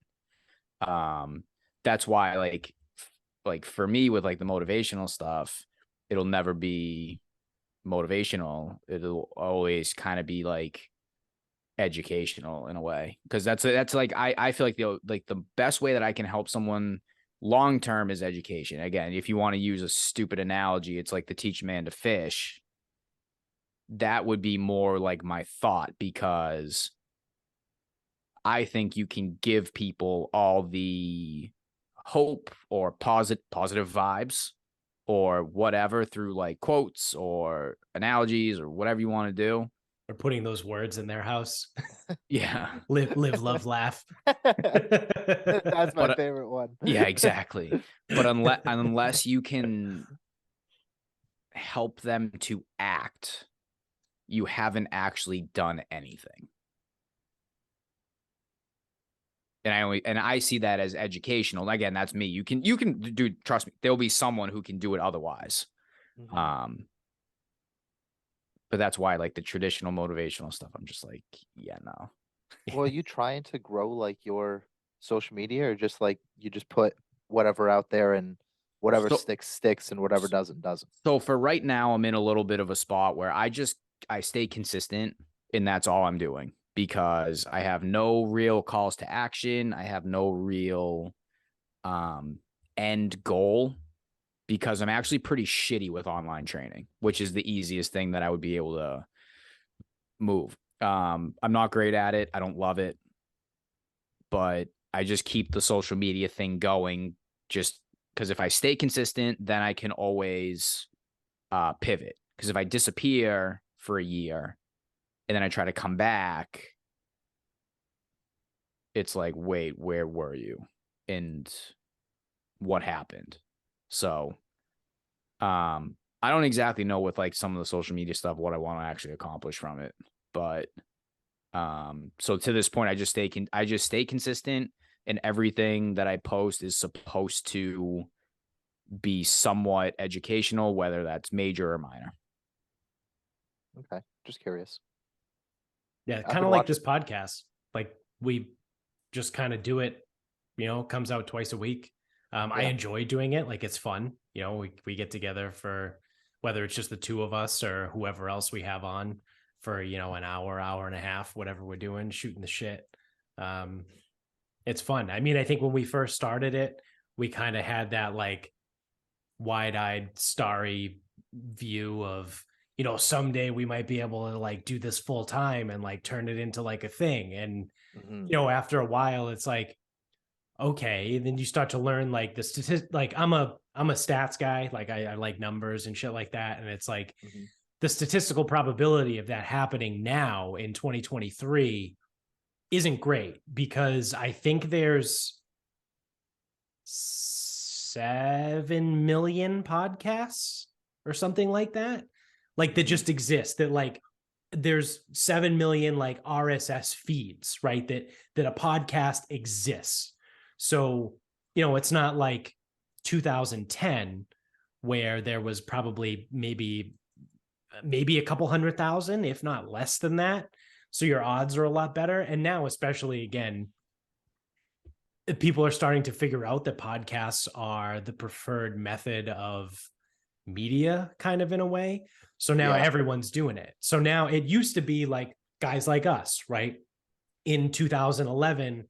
that's why, like for me with like the motivational stuff, it'll never be motivational. It'll always kind of be like educational in a way, because that's like I feel like the best way that I can help someone long term is education. Again, if you want to use a stupid analogy, it's like to teach a man to fish. That would be more like my thought, because I think you can give people all the hope or positive vibes or whatever through like quotes or analogies or whatever you want to do. Or putting those words in their house. Yeah. Live, love, laugh. That's my favorite one. Yeah, exactly. But unless you can help them to act, you haven't actually done anything. And I see that as educational. Again, that's me. You can do, trust me, there'll be someone who can do it otherwise. Mhm. But that's why, like, the traditional motivational stuff, I'm just like, yeah, no. Well, are you trying to grow like your social media, or just like you just put whatever out there and whatever sticks and whatever doesn't? So for right now, I'm in a little bit of a spot where I stay consistent, and that's all I'm doing, because I have no real calls to action. I have no real end goal, because I'm actually pretty shitty with online training, which is the easiest thing that I would be able to move. I'm not great at it. I don't love it, but I just keep the social media thing going, just because if I stay consistent, then I can always pivot. Because if I disappear for a year and then I try to come back, it's like, wait, where were you? And what happened? So I don't exactly know with like some of the social media stuff what I want to actually accomplish from it. But so to this point, I just stay consistent, and everything that I post is supposed to be somewhat educational, whether that's major or minor. Okay, just curious. Yeah, kind of like this podcast. Like, we just kind of do it, comes out twice a week. I enjoy doing it. Like, it's fun. We get together for, whether it's just the two of us or whoever else we have on for, an hour and a half, whatever we're doing, shooting the shit. It's fun. I mean, I think when we first started it, we kind of had that like wide-eyed, starry view of, someday we might be able to like do this full time and like turn it into like a thing. And, after a while, it's like, okay. And then you start to learn like the statistics. Like, I'm a stats guy. Like, I like numbers and shit like that. And it's like the statistical probability of that happening now in 2023 isn't great, because I think there's 7 million podcasts or something like that, like that just exist, that like there's 7 million like RSS feeds, right? That a podcast exists. So, it's not like 2010 where there was probably maybe a couple 100,000, if not less than that. So your odds are a lot better. And now, especially again, people are starting to figure out that podcasts are the preferred method of media, kind of, in a way. So now everyone's doing it. So now it used to be like guys like us, right? In 2011,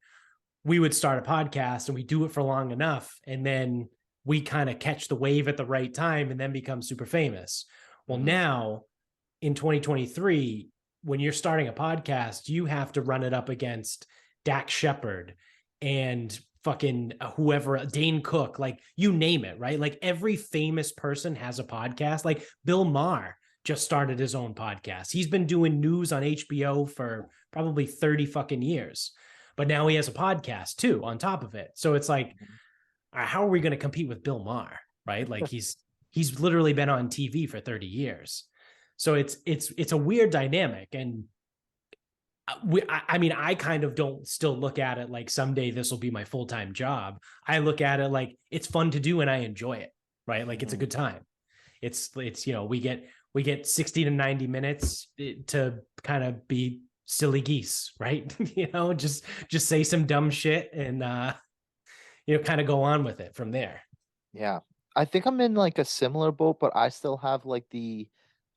we would start a podcast and we do it for long enough. And then we kind of catch the wave at the right time and then become super famous. Well, now in 2023, when you're starting a podcast, you have to run it up against Dak Shepard and fucking whoever, Dane Cook, like you name it, right? Like every famous person has a podcast. Like Bill Maher just started his own podcast. He's been doing news on HBO for probably 30 fucking years, but now he has a podcast too on top of it. So it's like, how are we going to compete with Bill Maher, right? Like he's literally been on TV for 30 years. So it's a weird dynamic. And I kind of don't still look at it like someday this will be my full-time job. I look at it like it's fun to do and I enjoy it, right? Like it's a good time. It's, you know, we get 60 to 90 minutes to kind of be silly geese, right? You know, just say some dumb shit and, you know, kind of go on with it from there. Yeah. I think I'm in like a similar boat, but I still have like the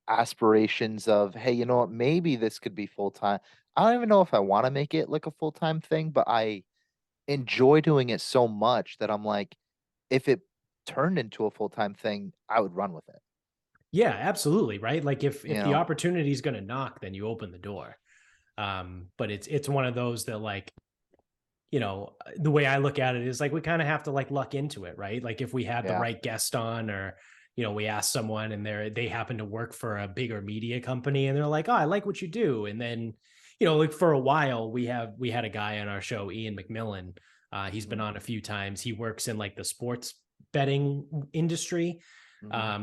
aspirations of, hey, you know what, maybe this could be full-time. I don't even know if I want to make it like a full-time thing, but I enjoy doing it so much that I'm like, if it turned into a full-time thing, I would run with it. Yeah, absolutely. Right. Like if the know? opportunity is going to knock, then you open the door. But it's one of those that, like, you know, the way I look at it is like, we kind of have to like luck into it, right? Like if we had the right guest on, or, you know, we ask someone and they happen to work for a bigger media company and they're like, oh, I like what you do. And then, you know, like for a while we had a guy on our show, Ian McMillan. He's been on a few times. He works in like the sports betting industry.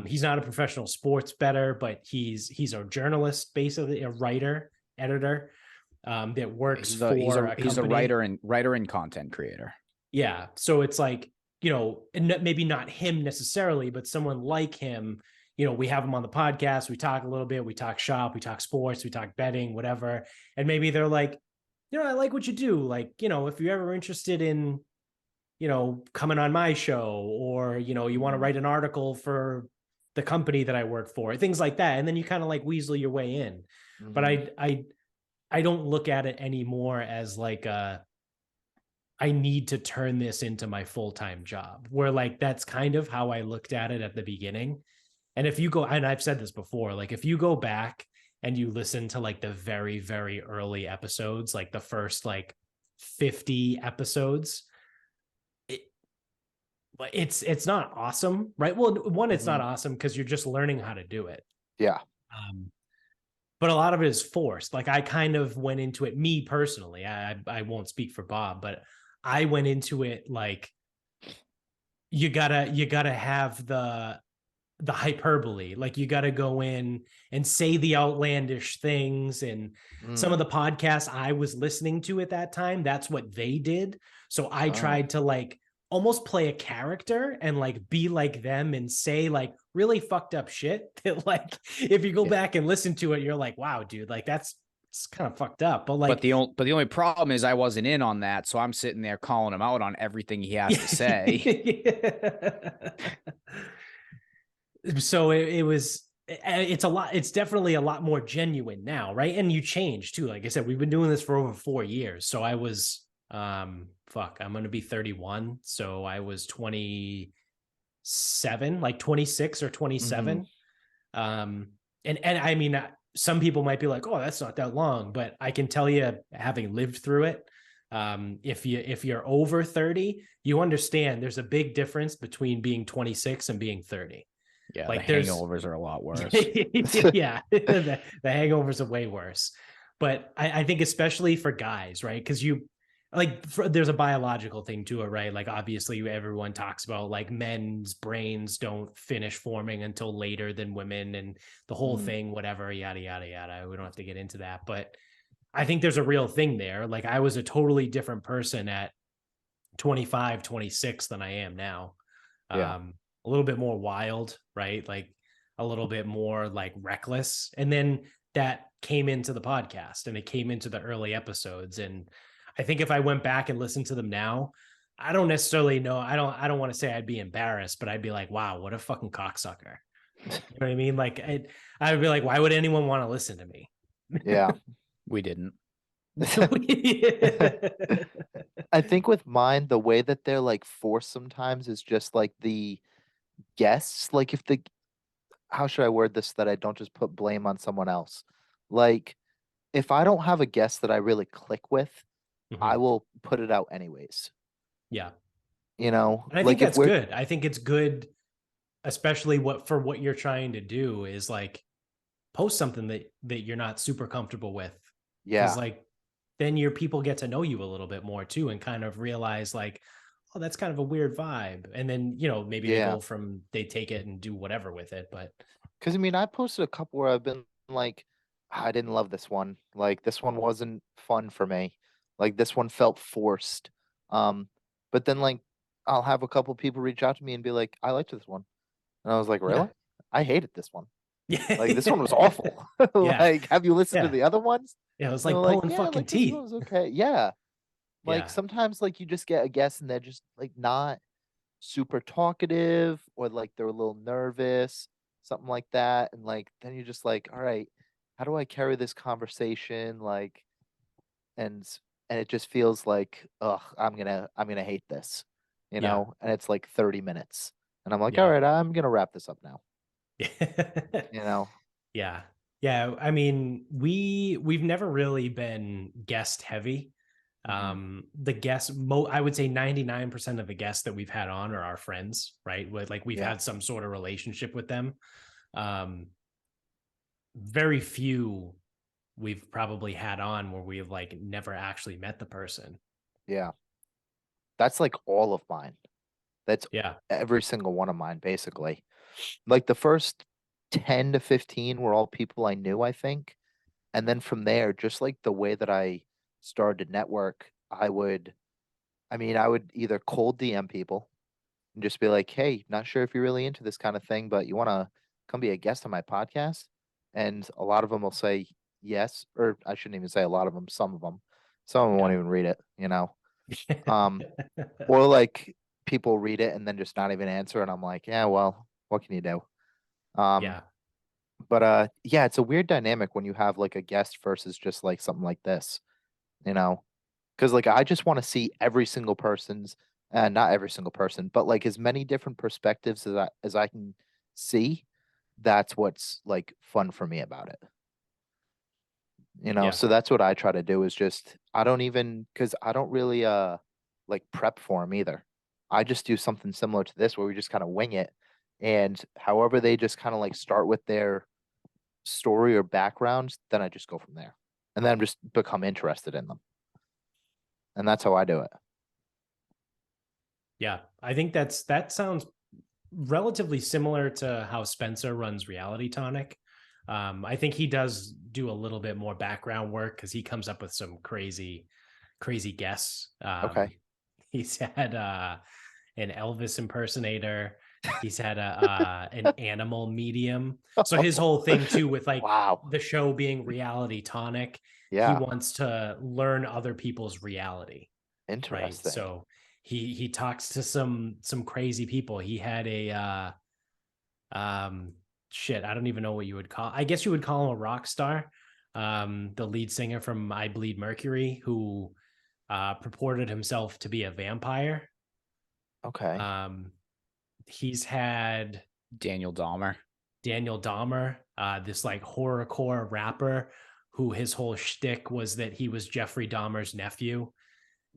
He's not a professional sports bettor, but he's a journalist, basically a writer, editor, that works for a he's a company. writer and content creator. Yeah. So it's like, you know, maybe not him necessarily, but someone like him. You know, we have him on the podcast. We talk a little bit. We talk shop. We talk sports. We talk betting, whatever. And maybe they're like, you know, I like what you do. Like, you know, if you're ever interested in, you know, coming on my show, or, you know, you want to write an article for the company that I work for, things like that. And then you kind of like weasel your way in. But I don't look at it anymore as like I need to turn this into my full-time job, where like that's kind of how I looked at it at the beginning. And if you go, and I've said this before, like if you go back and you listen to like the very, very early episodes, like the first like 50 episodes, it's not awesome, right? Well, one, it's not awesome because you're just learning how to do it. Yeah. But a lot of it is forced. Like I kind of went into it, me personally, I won't speak for Bob, but I went into it like you gotta have the hyperbole. Like you gotta go in and say the outlandish things. And some of the podcasts I was listening to at that time, that's what they did. So I tried to like almost play a character and like be like them and say like really fucked up shit that like if you go back and listen to it, you're like, wow, dude, like it's kind of fucked up. But like, but the only problem is I wasn't in on that, so I'm sitting there calling him out on everything he has to say. So it's definitely a lot more genuine now, right? And you change too. Like I said, we've been doing this for over 4 years. So I was I'm going to be 31. So I was 27, like 26 or 27. And I mean, some people might be like, oh, that's not that long, but I can tell you, having lived through it, if you're over 30, you understand there's a big difference between being 26 and being 30. Yeah, like the hangovers are a lot worse. Yeah, the hangovers are way worse. But I think especially for guys, right? Because there's a biological thing to it, right? Like obviously everyone talks about like men's brains don't finish forming until later than women and the whole thing, whatever, yada, yada, yada. We don't have to get into that. But I think there's a real thing there. Like I was a totally different person at 25, 26 than I am now. A little bit more wild, right? Like a little bit more like reckless. And then that came into the podcast and it came into the early episodes. And I think if I went back and listened to them now, I don't necessarily know. I don't want to say I'd be embarrassed, but I'd be like, wow, what a fucking cocksucker. You know what I mean? Like I would be like, why would anyone want to listen to me? Yeah. We didn't. I think with mine, the way that they're like forced sometimes is just like the guests. Like if the how should I word this so that I don't just put blame on someone else? Like if I don't have a guest that I really click with, I Mhm. will put it out anyways. Yeah. You know, And I think like if that's we're good. I think it's good, especially what you're trying to do is like post something that you're not super comfortable with. Because yeah, like then your people get to know you a little bit more too and kind of realize like, oh, that's kind of a weird vibe. And then, maybe yeah. they take it and do whatever with it. But Because I mean, I posted a couple where I've been like, I didn't love this one. Like this one wasn't fun for me. Like this one felt forced. Um, but then like I'll have a couple people reach out to me and be like, I liked this one. And I was like, yeah. really? I hated this one. Like this one was Yeah. awful. Yeah. Like, have you listened to Yeah. the other ones? Yeah. It was And they're like like, pulling yeah, fucking like this one teeth. was okay. Yeah. Like Yeah. sometimes like you just get a guest and they're just like not super talkative or like they're a little nervous, something like that. And like then you're just like, all right, how do I carry this conversation? Like and and it just feels like, ugh, I'm gonna hate this, Yeah. and it's like 30 minutes. And I'm like, all Yeah. right, I'm gonna wrap this up now, Yeah. you know? Yeah. Yeah. I mean, we've never really been guest heavy. Hmm. The guests, I would say 99% of the guests that we've had on are our friends, right? With like we've Yeah. had some sort of relationship with them. Um, very few we've probably had on where we've like never actually met the person. Yeah. That's like all of mine. That's Yeah. every single one of mine, basically. Like the first 10 to 15 were all people I knew, I think. And then from there, just like the way that I started to network, I would either cold DM people and just be like, hey, not sure if you're really into this kind of thing, but you want to come be a guest on my podcast? And a lot of them will say yes, or I shouldn't even say a lot of them, some of them. Some of them won't Yeah. even read it. Um, or like people read it and then just not even answer, and I'm like, yeah, well, what can you do? Um, Yeah. but yeah, it's a weird dynamic when you have like a guest versus just like something like this, you know, because like I just want to see every single person's, not every single person, but like as many different perspectives as I can see. That's what's like fun for me about it. Yeah. So that's what I try to do is just I don't even because I don't really like prep for them either. I just do something similar to this where we just kind of wing it, and however they just kind of like start with their story or backgrounds, then I just go from there, and then just become interested in them, and that's how I do it. Yeah. I think that sounds relatively similar to how Spencer runs Reality Tonic. I think he does do a little bit more background work because he comes up with some crazy, crazy guests. Okay. He's had an Elvis impersonator. He's had an animal medium. So his whole thing too, with like Wow. the show being Reality Tonic, he Yeah. wants to learn other people's reality, right? Interesting. So he talks to some crazy people. He had a shit, I don't even know what you would call. I guess you would call him a rock star. The lead singer from I Bleed Mercury, who purported himself to be a vampire. Okay. He's had Daniel Dahmer. Daniel Dahmer, this like horrorcore rapper who his whole shtick was that he was Jeffrey Dahmer's nephew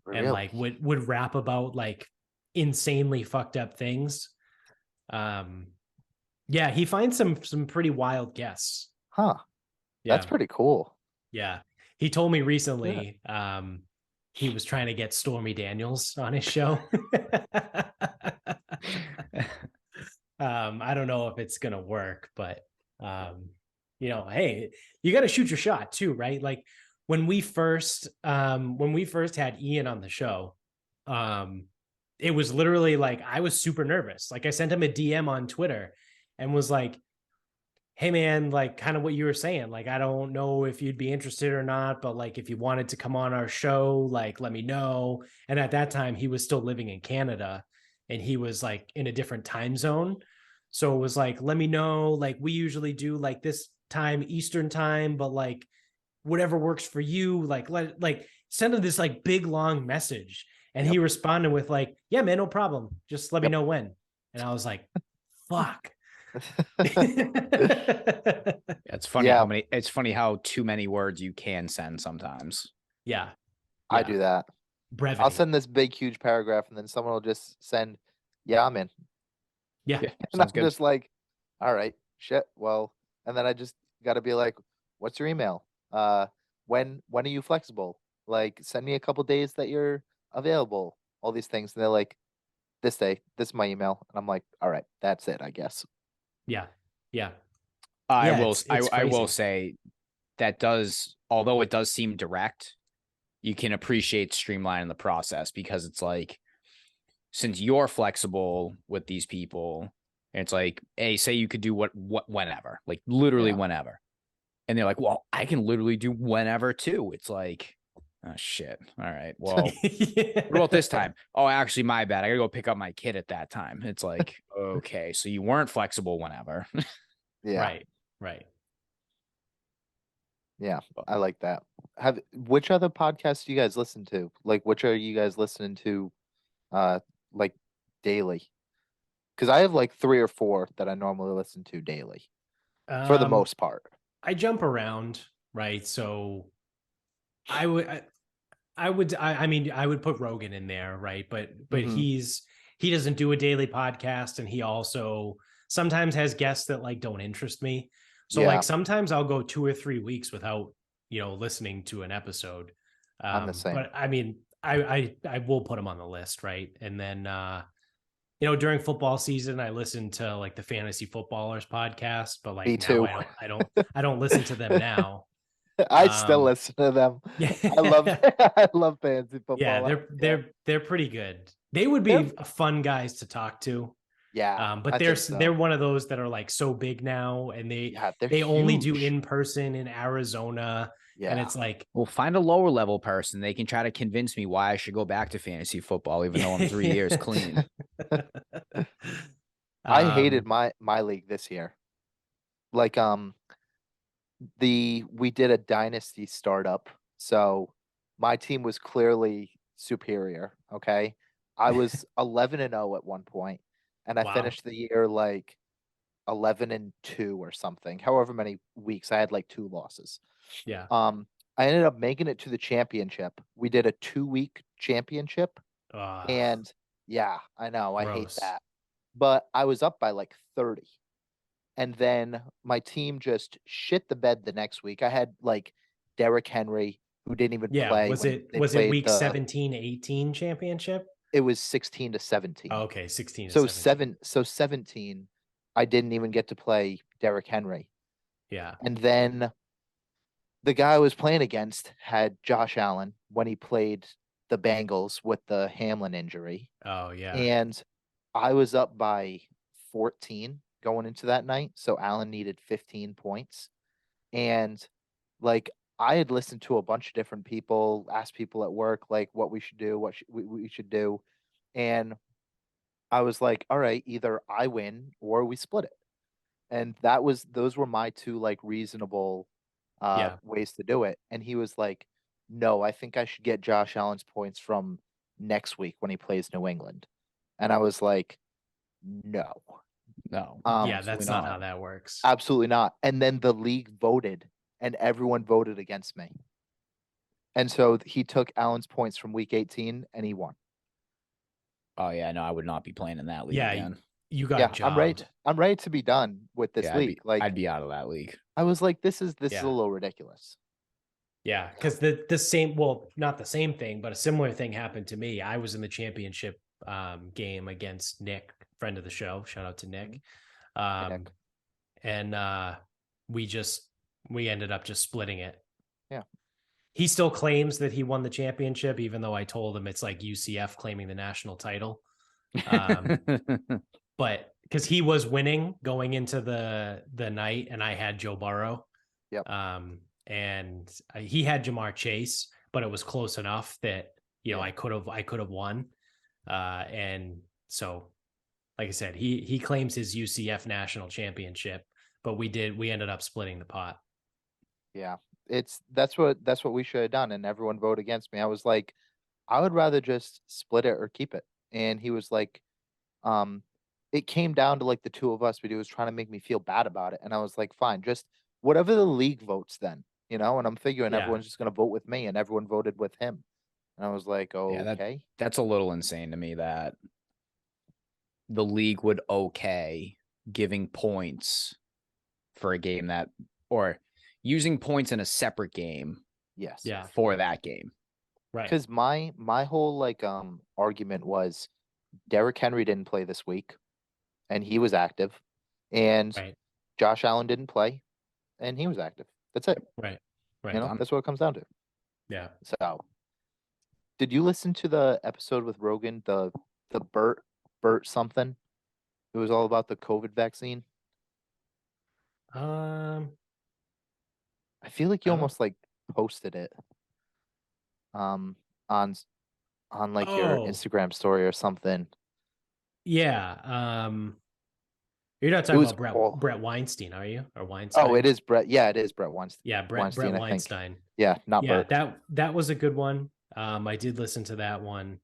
and Really? like would rap about like insanely fucked up things. Yeah, he finds some pretty wild guests. Huh. That's Yeah. pretty cool. Yeah. He told me Yeah. recently he was trying to get Stormy Daniels on his show. I don't know if it's gonna work, but hey, you got to shoot your shot too, right? Like when we first had Ian on the show, it was literally like I was super nervous. Like I sent him a DM on Twitter and was like, hey man, like kind of what you were saying, like I don't know if you'd be interested or not, but like if you wanted to come on our show, like let me know. And at that time he was still living in Canada and he was like in a different time zone, so it was like let me know, like we usually do like this time Eastern time, but like whatever works for you. Like, send him this like big, long message. And he responded with like, yeah, man, no problem. Just let me know when. And I was like, fuck. It's funny how many, it's funny how too many words you can send sometimes. Yeah. I do that. Brevity. I'll send this big, huge paragraph, and then someone will just send, yeah, I'm in. Yeah. And I'm just like, all right, shit. Well, and then I just got to be like, what's your email? When are you flexible? Like, send me a couple days that you're available. All these things. And they're like, this day, this is my email. And I'm like, all right, that's it, I guess. Yeah. Yeah. I Yeah, will. it's I will crazy. say that does, although it does seem direct, you can appreciate streamlining the process, because it's like, since you're flexible with these people, and it's like, hey, say you could do what whenever, like literally whenever, and they're like, well, I can literally do whenever too. It's like, oh shit. All right, well, what about this time? Oh, actually, my bad. I gotta go pick up my kid at that time. It's like, okay, so you weren't flexible whenever. Yeah. Right. Yeah, I like that. Which other podcasts do you guys listen to? Like, which are you guys listening to, like daily? Because I have like 3 or 4 that I normally listen to daily, for the most part. I jump around, right? So I mean, I would put Rogan in there, right? But he doesn't do a daily podcast, and he also sometimes has guests that like don't interest me. So like sometimes I'll go 2 or 3 weeks without, listening to an episode. I'm the same. But I mean, I will put them on the list, right? And then during football season, I listen to like the Fantasy Footballers podcast, but like Me now too. I don't listen to them now. I still listen to them. Yeah. I love fantasy football. Yeah, they're pretty good. They would be fun guys to talk to. Yeah. But they're one of those that are like so big now, and they only do in person in Arizona. Yeah. And it's like, well, find a lower level person. They can try to convince me why I should go back to fantasy football, even though I'm 3 years clean. I hated my league this year. Like, we did a dynasty startup, so my team was clearly superior. Okay. I was 11-0 at one point, and I finished the year like 11-2 or something. However many weeks I had, like 2 losses. Yeah. I ended up making it to the championship. We did a 2-week championship, and yeah, I know, I hate that. But I was up by like 30. And then my team just shit the bed the next week. I had like Derrick Henry, who didn't even play. Was it week 17-18 championship? It was 16-17. Oh, okay, 16 to 17. So 17, I didn't even get to play Derrick Henry. Yeah. And then the guy I was playing against had Josh Allen when he played the Bengals with the Hamlin injury. Oh, yeah. And I was up by 14 going into that night. So Allen needed 15 points. And like, I had listened to a bunch of different people, asked people at work, like what we should do, what we should do. And I was like, all right, either I win or we split it. And those were my 2 like reasonable ways to do it. And he was like, no, I think I should get Josh Allen's points from next week when he plays New England. And I was like, no. Yeah, that's not how that works. Absolutely not. And then the league voted, and everyone voted against me. And so he took Allen's points from week 18 and he won. Oh yeah, no, I would not be playing in that league again. You got jobbed. I'm ready to be done with this league. I'd be out of that league. I was like, this is a little ridiculous. Yeah, because the same, well, not the same thing, but a similar thing happened to me. I was in the championship game against Nick, friend of the show. Shout out to Nick. And we ended up just splitting it. Yeah. He still claims that he won the championship, even though I told him it's like UCF claiming the national title. But because he was going into the night, and I had Joe Burrow. Yep. And he had Jamar Chase, but it was close enough that I could have won. And so, like I said, he claims his UCF national championship, but we ended up splitting the pot. Yeah. That's what we should have done, and everyone voted against me. I was like, I would rather just split it or keep it. And he was like, um, it came down to like the two of us, but he was trying to make me feel bad about it. And I was like, fine, just whatever the league votes then, you know, and I'm figuring Yeah. everyone's just gonna vote with me, and everyone voted with him. And I was like, Yeah, okay. that's a little insane to me that the league would okay giving points for a game that, or using points in a separate game Yes. Yeah. for that game. Right. Because my whole like argument was Derrick Henry didn't play this week, and he was active, and Right. Josh Allen didn't play, and he was active. That's it. Right. Right. You know, that's what it comes down to. Yeah. So, did you listen to the episode with Rogan, the Bert something? It was all about the COVID vaccine. Um, I feel like I you don't. almost like posted it on like your Oh, Instagram story or something. yeah. You're not It talking was about Brett Weinstein, are you? Or Oh, Weinstein? it is Brett. Yeah, it is Brett Weinstein. Yeah, Brett I think. Weinstein. Yeah, not Yeah, Bert. that was a good one. I did listen to that one.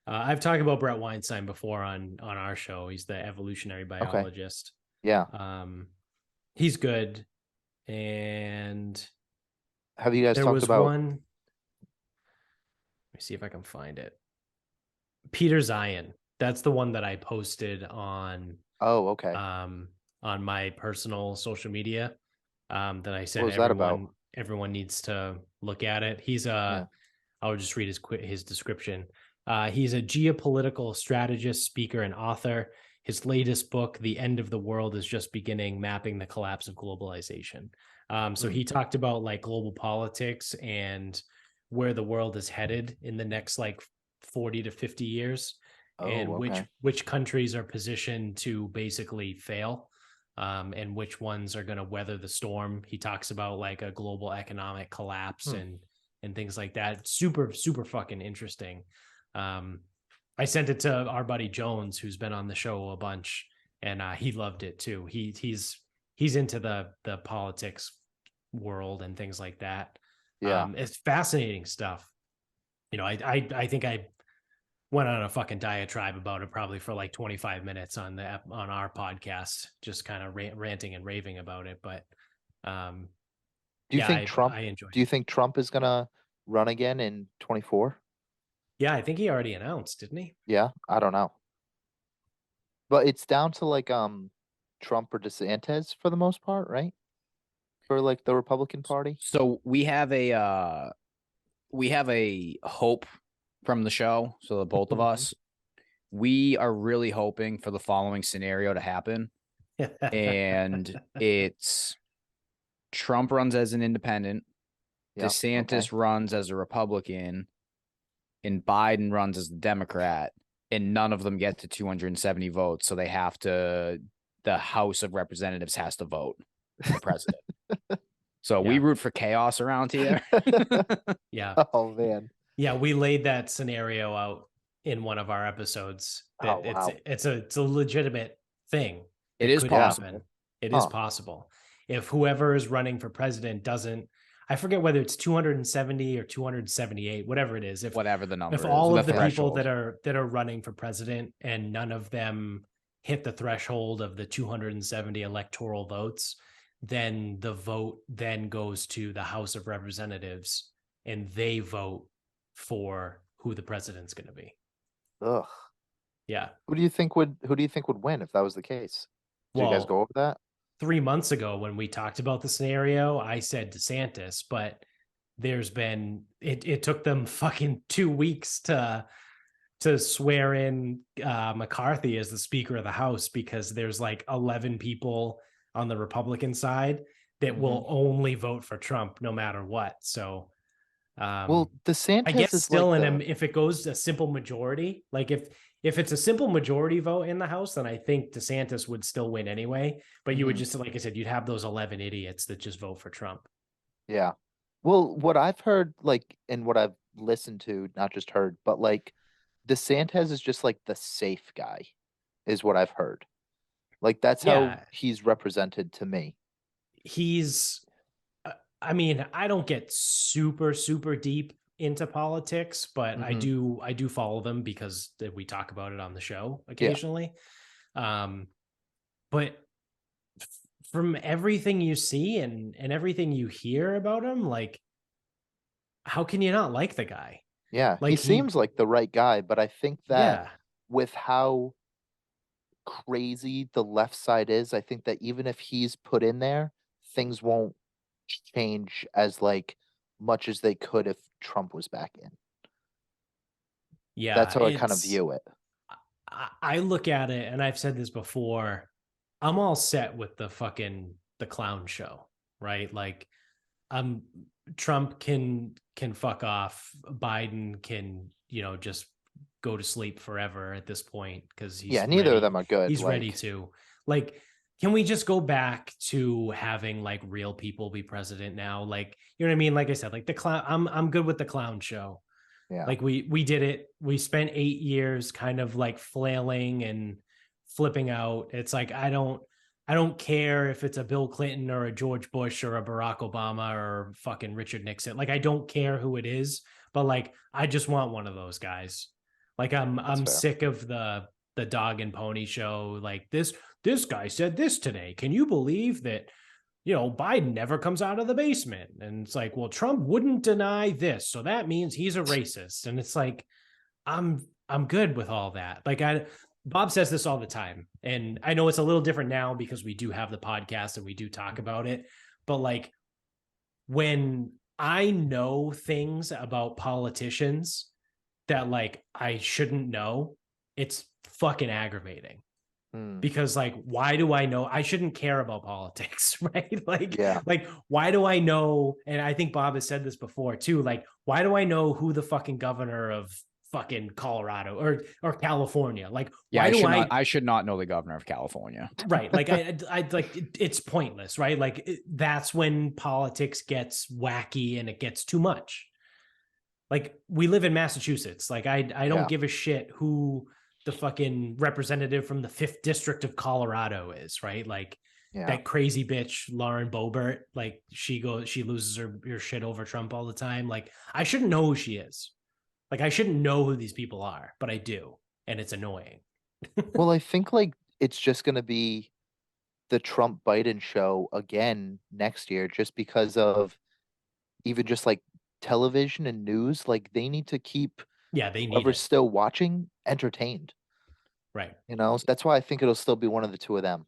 I've talked about Brett Weinstein before on our show. He's the evolutionary biologist. Yeah. He's good. And Have you guys there talked was about one. Let me see if I can find it. Peter Zion. That's the one that I posted on Oh, okay. On my personal social media. That I said What was that about? everyone needs to look at it. He's I'll just read his description. He's a geopolitical strategist, speaker, and author. His latest book, The End of the World is Just Beginning, Mapping the Collapse of Globalization. So he talked about like global politics and where the world is headed in the next like 40 to 50 years, and okay. which countries are positioned to basically fail, and which ones are going to weather the storm. He talks about like a global economic collapse and things like that. Super, super fucking interesting. I sent it to our buddy Jones, who's been on the show a bunch, and he loved it too. He's into the politics world and things like that. Yeah. It's fascinating stuff. You know, I think I went on a fucking diatribe about it probably for like 25 minutes on our podcast, just kind of ranting and raving about it. But do you think Trump? I enjoyed Do you think Trump is gonna run again in 24? Yeah, I think he already announced, didn't he? Yeah, I don't know, but it's down to like Trump or DeSantis for the most part, right? For like the Republican Party. So we have a hope from the show. So the both of us, we are really hoping for the following scenario to happen. And it's Trump runs as an independent, DeSantis runs as a Republican, and Biden runs as the Democrat, and none of them get to 270 votes. So they have to, the House of Representatives has to vote for president. So we root for chaos around here. Yeah. Oh man. Yeah, we laid that scenario out in one of our episodes. That it's a legitimate thing. It is possible. It is possible. If whoever is running for president doesn't, I forget whether it's 270 or 278, whatever it is. If whatever the number if is, all of the people that are running for president and none of them hit the threshold of the 270 electoral votes, then the vote then goes to the House of Representatives and they vote for who the president's going to be. Ugh. Yeah. Who do you think would win if that was the case? Did you guys go over that? 3 months ago when we talked about the scenario, I said DeSantis, but there's been it took them fucking 2 weeks to swear in McCarthy as the Speaker of the House, because there's like 11 people on the Republican side that will only vote for Trump no matter what. So well, DeSantis I guess is still like if it goes to a simple majority, like if it's a simple majority vote in the House, then I think DeSantis would still win anyway. But you would just, like I said, you'd have those 11 idiots that just vote for Trump. Yeah. Well, what I've heard, like, and what I've listened to, not just heard, but like DeSantis is just like the safe guy, is what I've heard. Like that's how he's represented to me. I mean, I don't get super, super deep into politics, but I do follow them because we talk about it on the show occasionally. But from everything you see and everything you hear about him, like, how can you not like the guy? Yeah, Like he seems like the right guy, but I think that with how crazy the left side is, I think that even if he's put in there, things won't change as like much as they could if Trump was back in. Yeah, That's how I kind of view it. I look at it, and I've said this before, I'm all set with the clown show, right? Like, Trump can fuck off. Biden can, just go to sleep forever at this point because he's neither of them are good. He's ready to, like, can we just go back to having like real people be president now? Like, you know what I mean? Like I said, like the clown, I'm good with the clown show. Yeah. Like we did it. We spent 8 years kind of like flailing and flipping out. It's like, I don't care if it's a Bill Clinton or a George Bush or a Barack Obama or fucking Richard Nixon. Like, I don't care who it is, but like, I just want one of those guys. Like, I'm sick of the dog and pony show. Like, this guy said this today. Can you believe that, Biden never comes out of the basement? And it's like, well, Trump wouldn't deny this, so that means he's a racist. And it's like, I'm good with all that. Like, Bob says this all the time, and I know it's a little different now because we do have the podcast and we do talk about it. But like, when I know things about politicians that like I shouldn't know, it's fucking aggravating. Because like, why do I know? I shouldn't care about politics, right? Like, like, why do I know? And I think Bob has said this before too. Like, why do I know who the fucking governor of fucking Colorado or California? Like, why I should not know the governor of California. Right. Like, I like, it's pointless, right? Like, that's when politics gets wacky and it gets too much. Like, we live in Massachusetts. Like, I don't give a shit who the fucking representative from the 5th district of Colorado is, right? Like, that crazy bitch Lauren Boebert, like, she loses her shit over Trump all the time. Like, I shouldn't know who she is. Like, I shouldn't know who these people are, but I do, and it's annoying. Well, I think like it's just going to be the Trump Biden show again next year, just because of even just like television and news. Like, they need to keep whoever's still watching entertained. Right. So that's why I think it'll still be one of the two of them.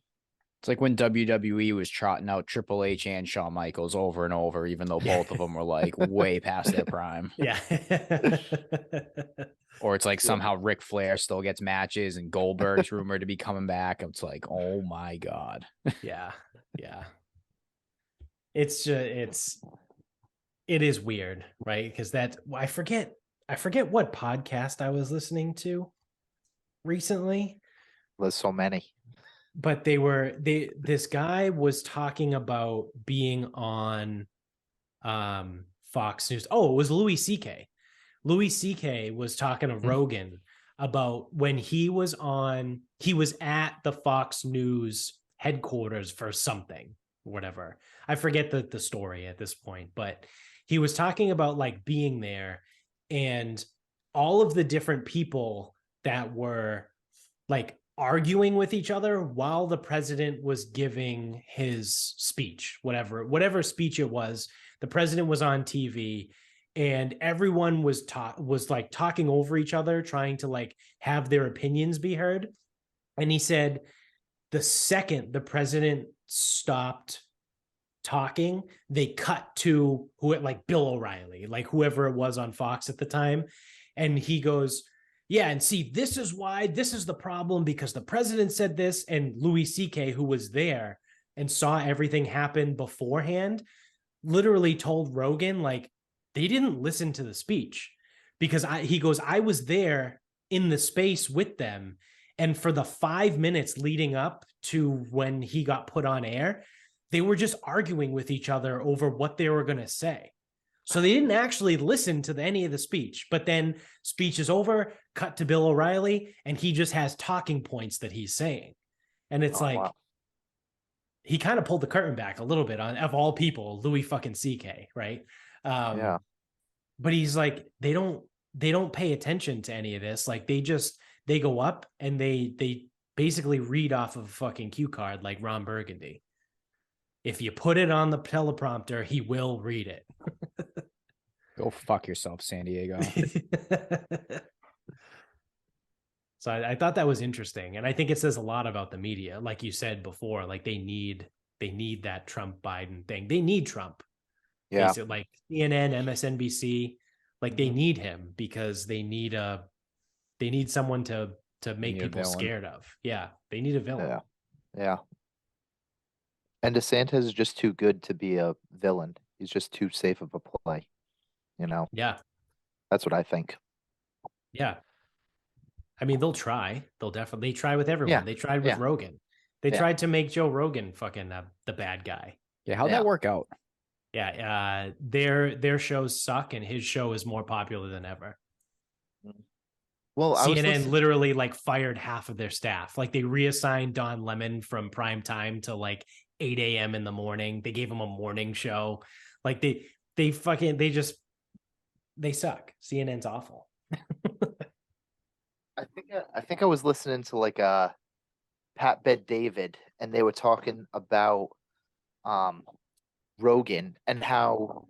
It's like when WWE was trotting out Triple H and Shawn Michaels over and over, even though both of them were like way past their prime. Yeah. Or it's like somehow Ric Flair still gets matches and Goldberg's rumored to be coming back. It's like, oh my God. Yeah. Yeah. It's just, it is weird, right? Because I forget what podcast I was listening to recently. There's so many. But this guy was talking about being on Fox News. Oh, it was Louis C.K. Louis C.K. was talking to Rogan about when he was at the Fox News headquarters for something, whatever. I forget the story at this point, but he was talking about like being there and all of the different people that were like arguing with each other while the president was giving his speech, whatever speech it was. The president was on TV and everyone was like talking over each other, trying to like have their opinions be heard. And he said the second the president stopped talking, they cut to Bill O'Reilly, like whoever it was on Fox at the time. And he goes, yeah, and see, this is the problem, because the president said this. And Louis C.K., who was there and saw everything happen beforehand, literally told Rogan, like, they didn't listen to the speech because he goes, I was there in the space with them. And for the 5 minutes leading up to when he got put on air, they were just arguing with each other over what they were going to say. So they didn't actually listen to any of the speech, but then speech is over, cut to Bill O'Reilly, and he just has talking points that he's saying. And it's wow. he kind of pulled the curtain back a little bit on, of all people, Louis fucking CK, right? Yeah. But he's like, they don't pay attention to any of this. Like they go up and they basically read off of a fucking cue card like Ron Burgundy. If you put it on the teleprompter, he will read it. Go fuck yourself, San Diego. So I thought that was interesting. And I think it says a lot about the media. Like you said before, like they need that Trump Biden thing. They need Trump. Yeah. Basically, like CNN, MSNBC, like they Mhm. need him because they need someone to make need a people villain. scared of. Yeah. They need a villain. Yeah. Yeah. And DeSantis is just too good to be a villain. He's just too safe of a play. You know, Yeah. that's what I think. Yeah. I mean, they'll try. They'll definitely try with everyone. Yeah. They tried with Yeah. Rogan. They Yeah. tried to make Joe Rogan fucking the bad guy. Yeah, how'd Yeah. that work out? Yeah. Their shows suck and his show is more popular than ever. Well, I was CNN literally like fired half of their staff. Like they reassigned Don Lemon from prime time to like 8 a.m. in the morning. They gave him a morning show. Like they suck. CNN's awful. I think I was listening to like Pat Bet David, and they were talking about Rogan and how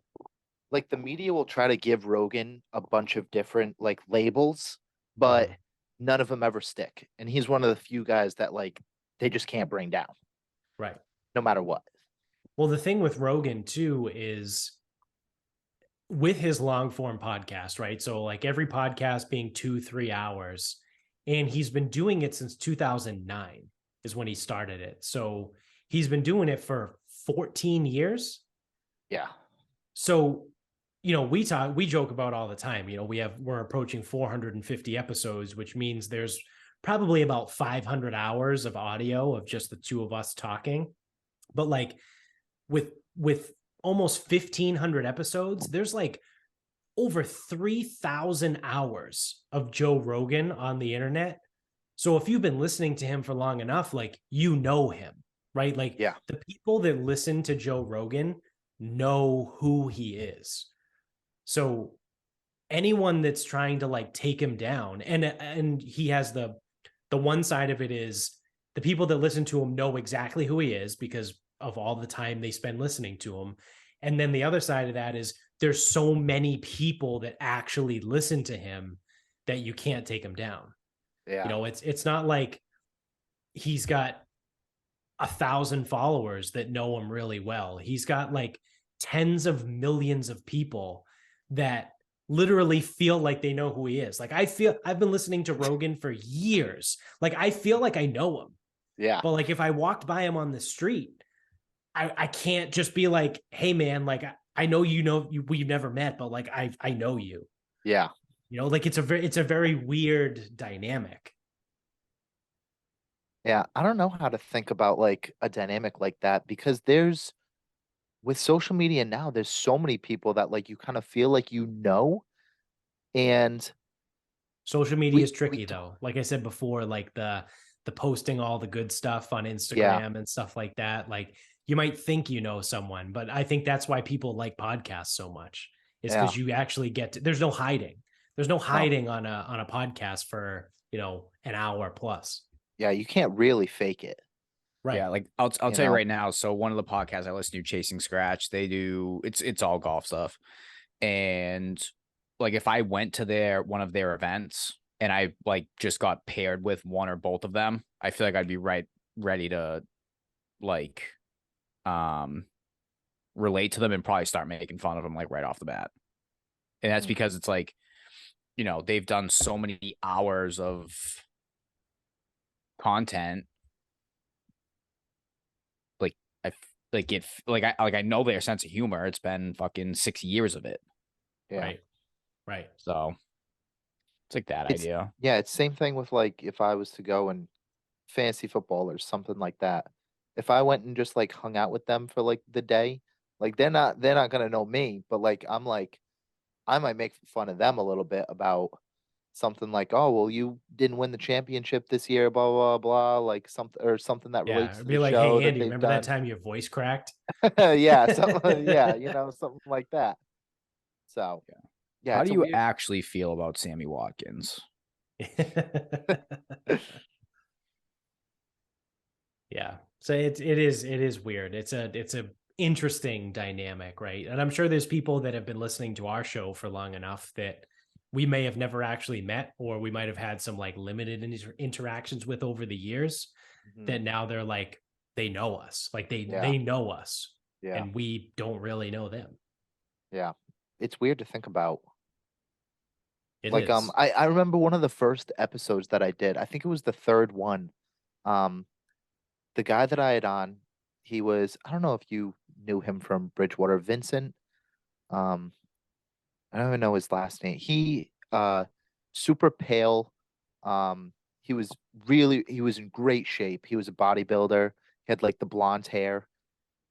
like the media will try to give Rogan a bunch of different like labels, but none of them ever stick. And he's one of the few guys that like they just can't bring down, Right. no matter what. Well, the thing with Rogan too is with his long form podcast, right? So like every podcast being 2-3 hours, and he's been doing it since 2009 is when he started it. So he's been doing it for 14 years. Yeah. So, you know, we joke about all the time, you know, we're approaching 450 episodes, which means there's probably about 500 hours of audio of just the two of us talking. But like with almost 1,500 episodes, there's like over 3,000 hours of Joe Rogan on the internet. So if you've been listening to him for long enough, like, you know him, right? Like Yeah. the people that listen to Joe Rogan know who he is. So anyone that's trying to like take him down, and he has the one side of it is the people that listen to him know exactly who he is because of all the time they spend listening to him. And then the other side of that is there's so many people that actually listen to him that you can't take him down. Yeah. You know, it's not like he's got 1,000 followers that know him really well. He's got like tens of millions of people that literally feel like they know who he is. Like I've been listening to Rogan for years. Like I feel like I know him. Yeah. But like if I walked by him on the street, I can't just be like, hey man, like I know we've never met, but like I know you. Yeah. You know, like it's a very weird dynamic. Yeah. I don't know how to think about like a dynamic like that because with social media now, there's so many people that like you kind of feel like you know, and Social media is we tricky though. Like I said before, like the posting all the good stuff on Instagram Yeah. and stuff like that. Like you might think you know someone, but I think that's why people like podcasts so much. Is because you actually there's no hiding. There's no hiding on a podcast for, you know, an hour plus. Yeah, you can't really fake it. Right. Yeah, like I'll You tell you know? right now. So one of the podcasts I listen to, Chasing Scratch, they do it's all golf stuff. And like if I went to one of their events and I like just got paired with one or both of them, I feel like I'd be ready to like relate to them and probably start making fun of them like right off the bat. And that's because it's like, you know, they've done so many hours of content. I know their sense of humor. It's been fucking 6 years of it. Yeah. Right. So it's like that idea. Yeah, it's same thing with like if I was to go and fantasy football or something like that. If I went and just like hung out with them for like the day, like they're not gonna know me, but like I might make fun of them a little bit about something like, oh, well, you didn't win the championship this year, blah, blah, blah, like something that Yeah, relates to it'd the be like, show hey that Andy, they've remember that done. time your voice cracked? Yeah, something, yeah, something like that. So, yeah, How it's do a you weird. actually feel about Sammy Watkins? Yeah. So it is weird. It's a interesting dynamic, right? And I'm sure there's people that have been listening to our show for long enough that we may have never actually met, or we might have had some like limited interactions with over the years, Mhm. that now they're like, they know us, like Yeah. they know us, Yeah, and we don't really know them. yeah. It's weird to think about. It Like, is. I remember one of the first episodes that I did. I think it was the third one. Um, the guy that I had on, he was, I don't know if you knew him from Bridgewater, Vincent. Um, I don't even know his last name. He super pale. He was he was in great shape. He was a bodybuilder. He had like the blonde hair.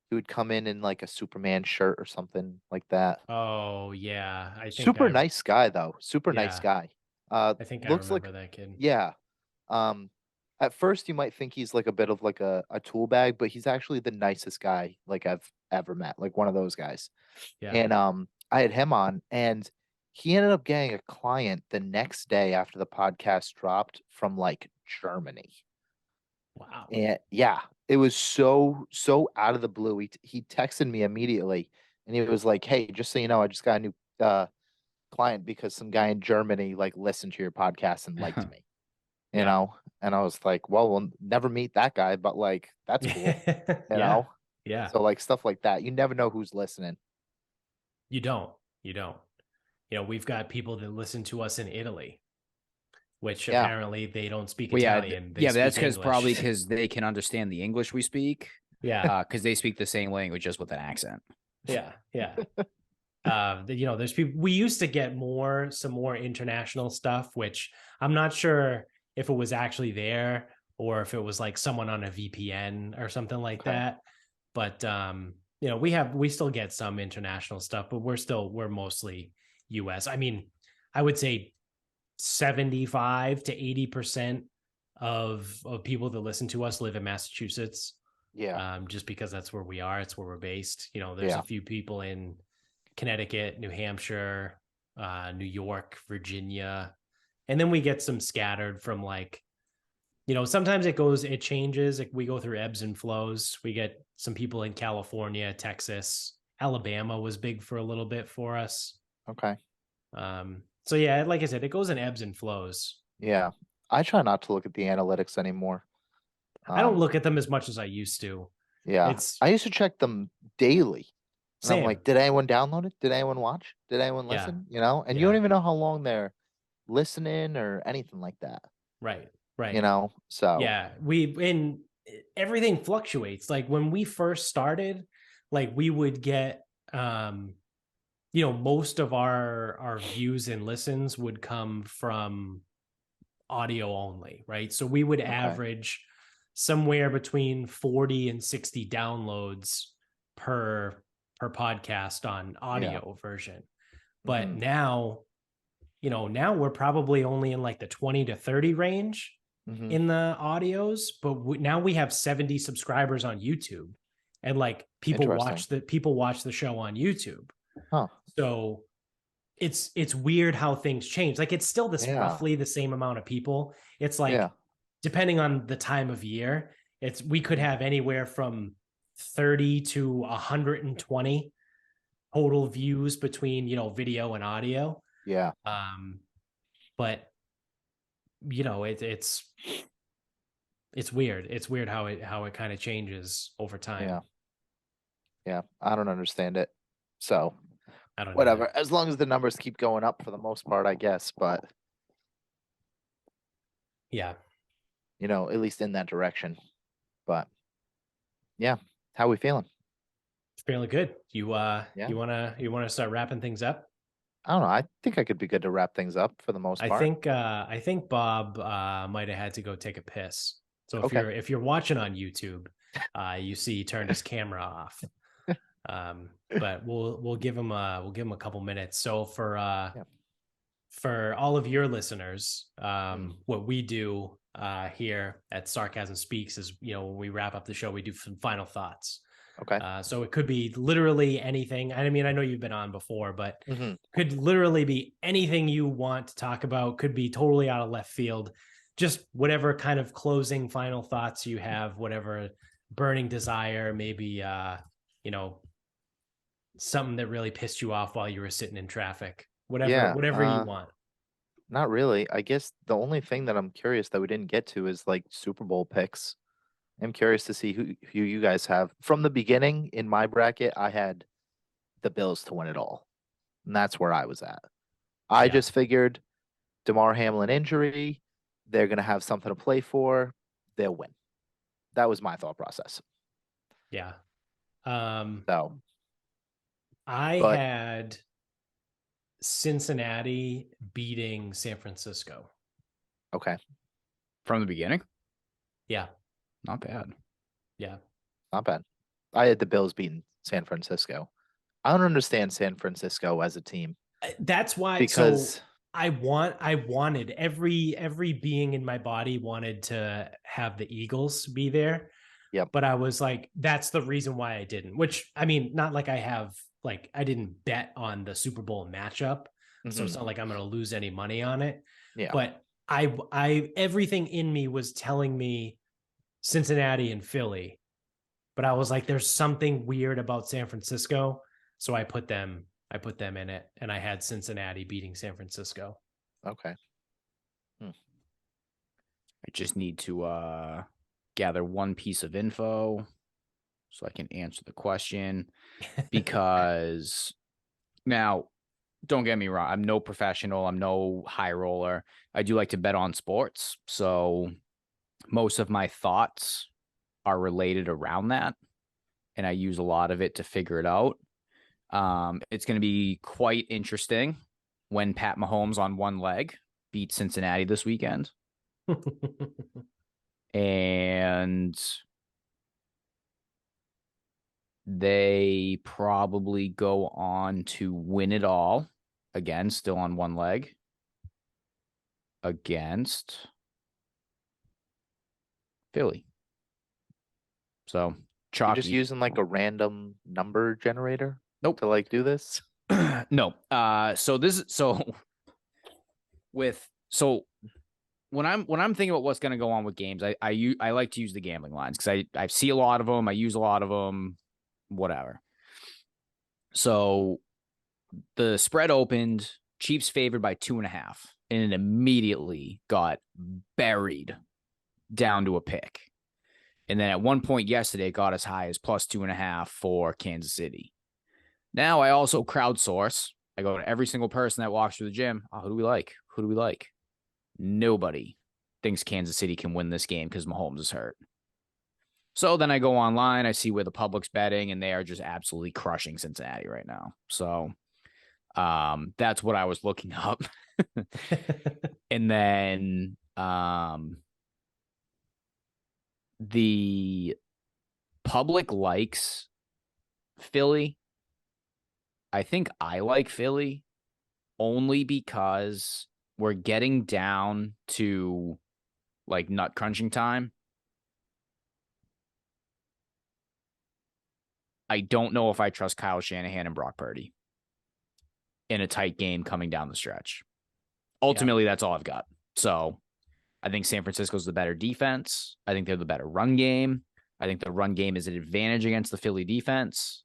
He would come in like a Superman shirt or something like that. Oh yeah, I think Super I nice guy though. Super nice yeah, guy. I think I Looks like, remember that kid. yeah. Um, at first you might think he's like a bit of like a tool bag, but he's actually the nicest guy like I've ever met. Like one of those guys. Yeah. And I had him on, and he ended up getting a client the next day after the podcast dropped from like Germany. Wow. And yeah, it was so out of the blue. He texted me immediately, and he was like, "Hey, just so you know, I just got a new client because some guy in Germany like listened to your podcast and liked me." You Yeah. know, and I was like, "Well, we'll never meet that guy, but like that's cool." You Yeah. know, Yeah. so like stuff like that, you never know who's listening. You don't. You don't. We've got people that listen to us in Italy, which Yeah, apparently they don't speak Well, yeah, Italian. They yeah, but that's speak because probably English. because they can understand the English we speak, Yeah. because they speak the same language just with an accent. Yeah. Yeah. There's people, we used to get some more international stuff, which I'm not sure if it was actually there or if it was like someone on a VPN or something like Okay. that. But we still get some international stuff, but we're mostly US. I mean, I would say 75 to 80% of people that listen to us live in Massachusetts. Yeah, Just because that's where we are, it's where we're based. There's yeah, a few people in Connecticut, New Hampshire, New York, Virginia. And then we get some scattered from like, sometimes it changes. Like we go through ebbs and flows. We get some people in California, Texas, Alabama was big for a little bit for us. okay. So yeah, like I said, it goes in ebbs and flows. Yeah, I try not to look at the analytics anymore. I don't Um, look at them as much as I used to. yeah, It's I used to check them daily, and I'm same. like, did anyone download it? Did anyone watch? Did anyone Yeah. listen? And you don't Yeah. even know how long they're listening or anything like that. Right. Right. So Yeah. Everything fluctuates. Like when we first started, like we would get most of our views and listens would come from audio only, right? So we would okay, average somewhere between 40 and 60 downloads per podcast on yeah, audio version. But hmm, now we're probably only in like the 20 to 30 range hmm, in the audios, but now we have 70 subscribers on YouTube, and like people interesting. watch the show on YouTube. Huh? So it's weird how things change. Like it's still this Yeah, roughly the same amount of people. It's like yeah, depending on the time of year, we could mhm, have anywhere from 30 to 120 total views between, video and audio. yeah, But it's weird. It's weird how it kind of changes over time. yeah, yeah. I don't understand it. So I don't whatever. either. As long as the numbers keep going up for the most part, I guess. But Yeah. at least in that direction. But yeah, how we feeling? It's fairly good. You Yeah. you wanna start wrapping things up? I don't know. I think I could be good to wrap things up for the most part. I think Bob might have had to go take a piss. So Okay. if you're watching on YouTube, you see he turned his camera off. But we'll give him a couple minutes. So for Yeah. for all of your listeners, what we do here at Sarcasm Speaks is, when we wrap up the show, we do some final thoughts. Okay. So it could be literally anything. I mean, I know you've been on before, but could literally be anything you want to talk about. Could be totally out of left field. Just whatever kind of closing final thoughts you have, whatever burning desire, maybe, something that really pissed you off while you were sitting in traffic. Whatever you want. Not really. I guess the only thing that I'm curious that we didn't get to is like Super Bowl picks. I'm curious to see who you guys have. From the beginning in my bracket, I had the Bills to win it all. And that's where I was at. I just figured DeMar Hamlin injury, they're going to have something to play for. They'll win. That was my thought process. Yeah. So I had Cincinnati beating San Francisco. Okay. From the beginning? Yeah. Not bad. Yeah. Not bad. I had the Bills beating San Francisco. I don't understand San Francisco as a team. That's why, because I wanted every being in my body wanted to have the Eagles be there. Yep. But I was like, that's the reason why I didn't, which, I mean, not like I didn't bet on the Super Bowl matchup. So it's not like I'm going to lose any money on it. Yeah. But I everything in me was telling me Cincinnati and Philly, but I was like, there's something weird about San Francisco. So I put them in it, and I had Cincinnati beating San Francisco. Okay. I just need to gather one piece of info so I can answer the question, because now, don't get me wrong, I'm no professional, I'm no high roller. I do like to bet on sports, so most of my thoughts are related around that, and I use a lot of it to figure it out. It's going to be quite interesting when Pat Mahomes on one leg beats Cincinnati this weekend. And they probably go on to win it all, again, still on one leg, against Philly. So chalky. You're just using like a random number generator? Nope. To like do this? No. When I'm thinking about what's going to go on with games, I like to use the gambling lines because I see a lot of them, I use a lot of them, whatever. So the spread opened, Chiefs favored by 2.5, and it immediately got buried down to a pick. And then at one point yesterday, it got as high as plus 2.5 for Kansas City. Now I also crowdsource. I go to every single person that walks through the gym. Oh, who do we like? Who do we like? Nobody thinks Kansas City can win this game because Mahomes is hurt. So then I go online, I see where the public's betting, and they are just absolutely crushing Cincinnati right now. So that's what I was looking up. And then the public likes Philly. I think I like Philly only because we're getting down to like nut crunching time. I don't know if I trust Kyle Shanahan and Brock Purdy in a tight game coming down the stretch. Ultimately, that's all I've got. So I think San Francisco's the better defense. I think they're the better run game. I think the run game is an advantage against the Philly defense.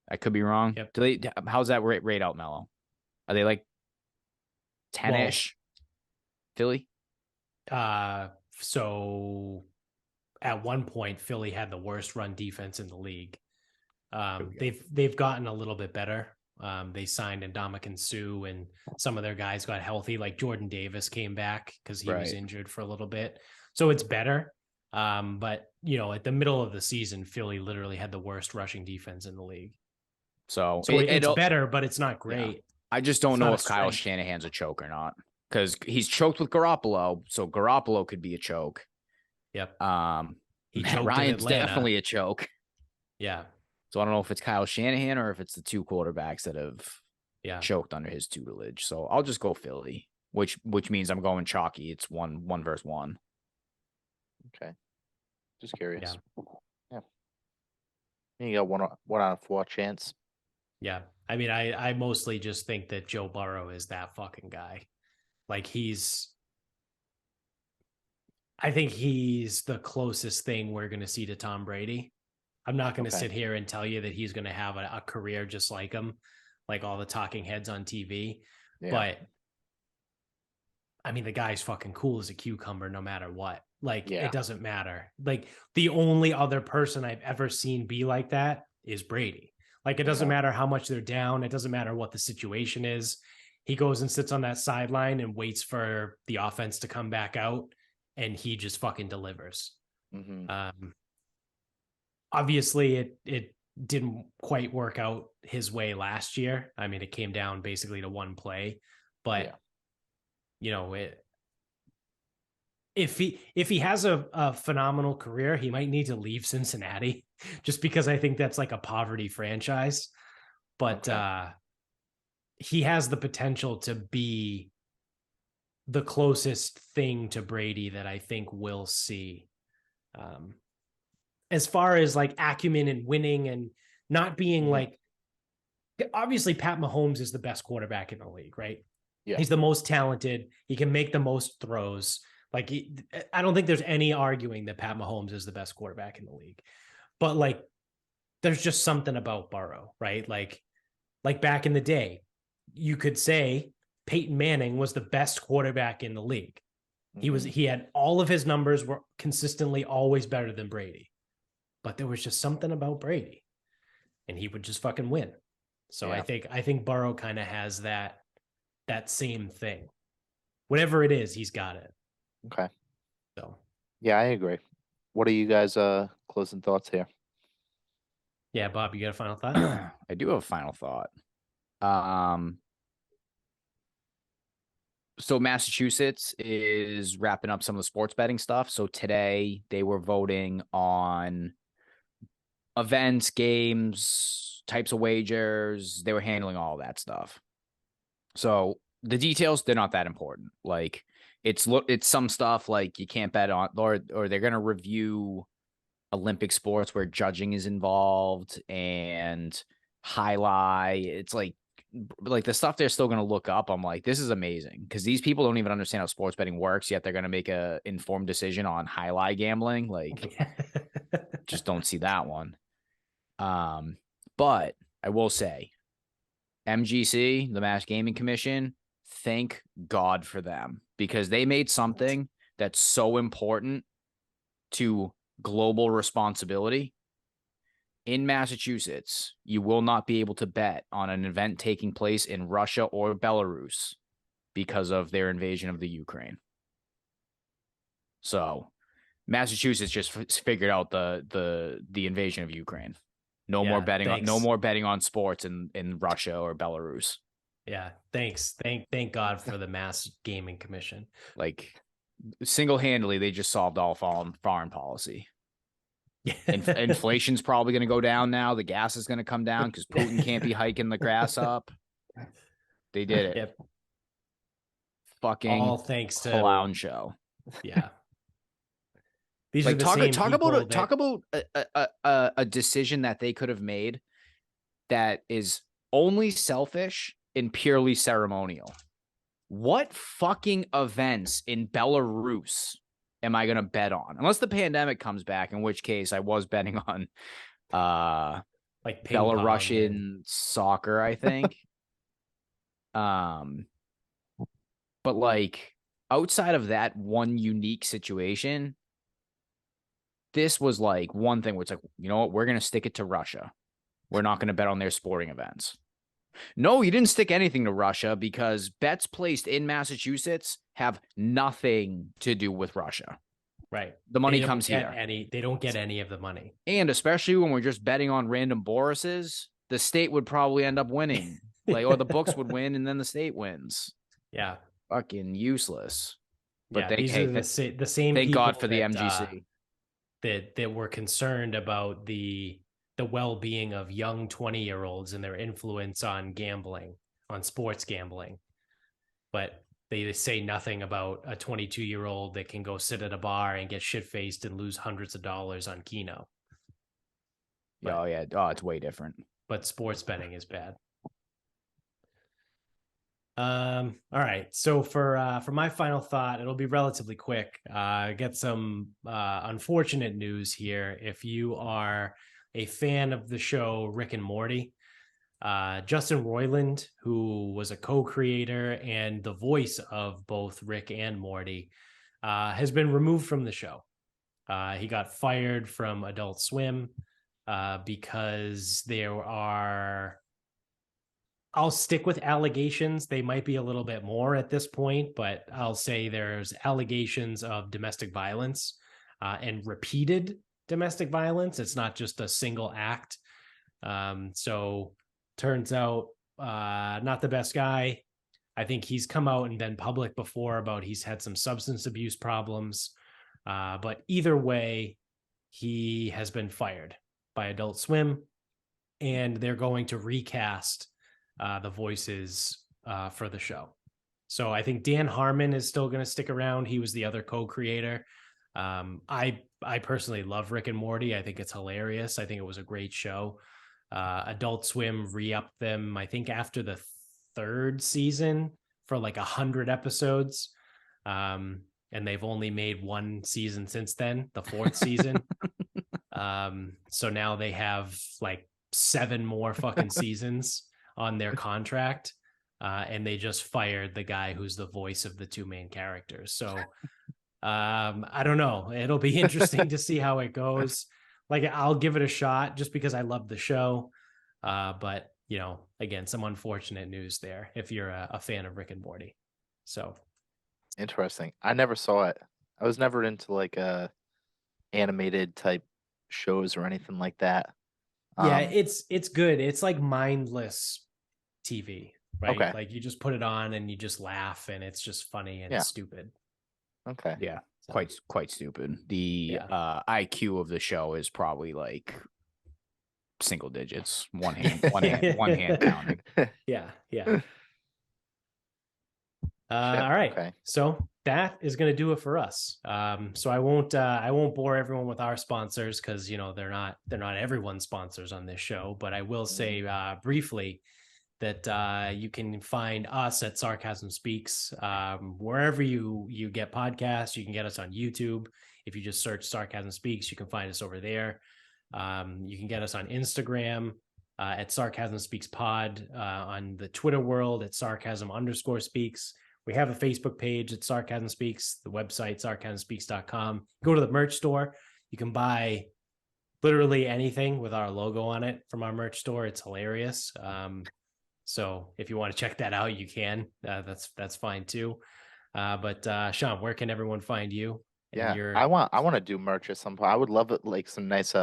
I could be wrong. Yep. How's that rate out, Mello? Are they like 10-ish? Philly? So at one point, Philly had the worst run defense in the league. They've gotten a little bit better. They signed Ndamukong Suh, and some of their guys got healthy. Like Jordan Davis came back because he was injured for a little bit. So it's better. But at the middle of the season, Philly literally had the worst rushing defense in the league. So it's better, but it's not great. Yeah. I just don't know if Kyle Shanahan's a choke or not, because he's choked with Garoppolo, so Garoppolo could be a choke. Yep. He choked Ryan's definitely a choke. Yeah. So I don't know if it's Kyle Shanahan or if it's the two quarterbacks that have Yeah. choked under his tutelage. So I'll just go Philly, which means I'm going chalky. It's one versus one. Okay. Just curious. Yeah. Yeah. You got one out of 4 chance. Yeah. I mean, I mostly just think that Joe Burrow is that fucking guy. Like I think he's the closest thing we're going to see to Tom Brady. I'm not going to sit here and tell you that he's going to have a career just like him, like all the talking heads on TV. Yeah. But I mean, the guy's fucking cool as a cucumber no matter what. Like, it doesn't matter. Like, the only other person I've ever seen be like that is Brady. Like, it doesn't matter how much they're down. It doesn't matter what the situation is. He goes and sits on that sideline and waits for the offense to come back out, and he just fucking delivers. Mm-hmm. Obviously, it didn't quite work out his way last year. I mean, it came down basically to one play, but you know, if he has a phenomenal career, he might need to leave Cincinnati just because I think that's like a poverty franchise. But he has the potential to be the closest thing to Brady that I think we'll see. As far as like acumen and winning and not being like, obviously Pat Mahomes is the best quarterback in the league, right? Yeah. He's the most talented. He can make the most throws. Like, I don't think there's any arguing that Pat Mahomes is the best quarterback in the league. But like, there's just something about Burrow, right? Like back in the day, you could say Peyton Manning was the best quarterback in the league. He had all of his numbers were consistently always better than Brady. But there was just something about Brady, and he would just fucking win. So I think Burrow kind of has that same thing. Whatever it is, he's got it. Okay. So yeah, I agree. What are you guys closing thoughts here? Yeah, Bob, you got a final thought? I do have a final thought. So Massachusetts is wrapping up some of the sports betting stuff. So today they were voting on events, games, types of wagers. They were handling all that stuff. So the details, they're not that important. Like it's some stuff like you can't bet on, or they're going to review Olympic sports where judging is involved and highlight. It's like the stuff they're still going to look up. I'm like, this is amazing because these people don't even understand how sports betting works, yet they're going to make a informed decision on highlight gambling. Like, just don't see that one. But I will say, MGC, the Mass Gaming Commission, thank God for them because they made something that's so important to global responsibility. In Massachusetts, you will not be able to bet on an event taking place in Russia or Belarus because of their invasion of the Ukraine. So Massachusetts just figured out the invasion of Ukraine. No more betting on sports in Russia or Belarus. Yeah, thanks. Thank God for the Mass Gaming Commission. Like single-handedly, they just solved all foreign policy. Inflation's probably going to go down now. The gas is going to come down because Putin can't be hiking the grass up. They did it. Yep. Fucking all thanks to clown show. Yeah. These like talk about a decision that they could have made that is only selfish and purely ceremonial. What fucking events in Belarus am I going to bet on? Unless the pandemic comes back, in which case I was betting on like Belarusian soccer, I think. But like outside of that one unique situation, this was like one thing where it's like, you know what, we're going to stick it to Russia. We're not going to bet on their sporting events. No, you didn't stick anything to Russia because bets placed in Massachusetts have nothing to do with Russia. Right. The money comes here. They don't get any of the money. And especially when we're just betting on random Borises, the state would probably end up winning. Or the books would win and then the state wins. Yeah. Fucking useless. But these are the same thank people God for the MGC. That were concerned about the well-being of young 20-year-olds and their influence on gambling on sports gambling, but they say nothing about a 22-year-old that can go sit at a bar and get shit-faced and lose hundreds of dollars on Keno. Oh yeah. Oh, it's way different. But sports betting is bad. All right. So for my final thought, it'll be relatively quick. Get some unfortunate news here. If you are a fan of the show Rick and Morty, Justin Roiland, who was a co-creator and the voice of both Rick and Morty, has been removed from the show. He got fired from Adult Swim because there are, I'll stick with allegations. They might be a little bit more at this point, but I'll say there's allegations of domestic violence and repeated domestic violence. It's not just a single act. So turns out not the best guy. I think he's come out and been public before about he's had some substance abuse problems. But either way, he has been fired by Adult Swim, and they're going to recast the voices for the show. So I think Dan Harmon is still going to stick around. He was the other co-creator. I personally love Rick and Morty. I think it's hilarious. I think it was a great show. Adult Swim re-upped them, I think, after the third season for like 100 episodes. And they've only made one season since then, the fourth season. So now they have like 7 more fucking seasons on their contract. And they just fired the guy who's the voice of the 2 main characters. So I don't know. It'll be interesting to see how it goes. Like, I'll give it a shot just because I love the show. But, you know, again, some unfortunate news there if you're a fan of Rick and Morty. So Interesting. I never saw it. I was never into like animated type shows or anything like that. yeah, it's good. It's like mindless TV, right? Okay. Like you just put it on and you just laugh and it's just funny and stupid. Okay. Yeah. So, Quite stupid. The IQ of the show is probably like single digits. One hand counting. yeah. All right. Okay. So that is going to do it for us. So I won't bore everyone with our sponsors because, you know, they're not everyone's sponsors on this show, but I will say briefly that you can find us at Sarcasm Speaks wherever you get podcasts. You can get us on YouTube. If you just search Sarcasm Speaks, you can find us over there. You can get us on Instagram at Sarcasm Speaks Pod, on the Twitter world at Sarcasm_Speaks. We have a Facebook page at Sarcasm Speaks, the website, sarcasmspeaks.com. Go to the merch store. You can buy literally anything with our logo on it from our merch store. It's hilarious. So if you want to check that out, you can. That's fine too. But Shawn, where can everyone find you? I want to do merch at some point. I would love it, like some nice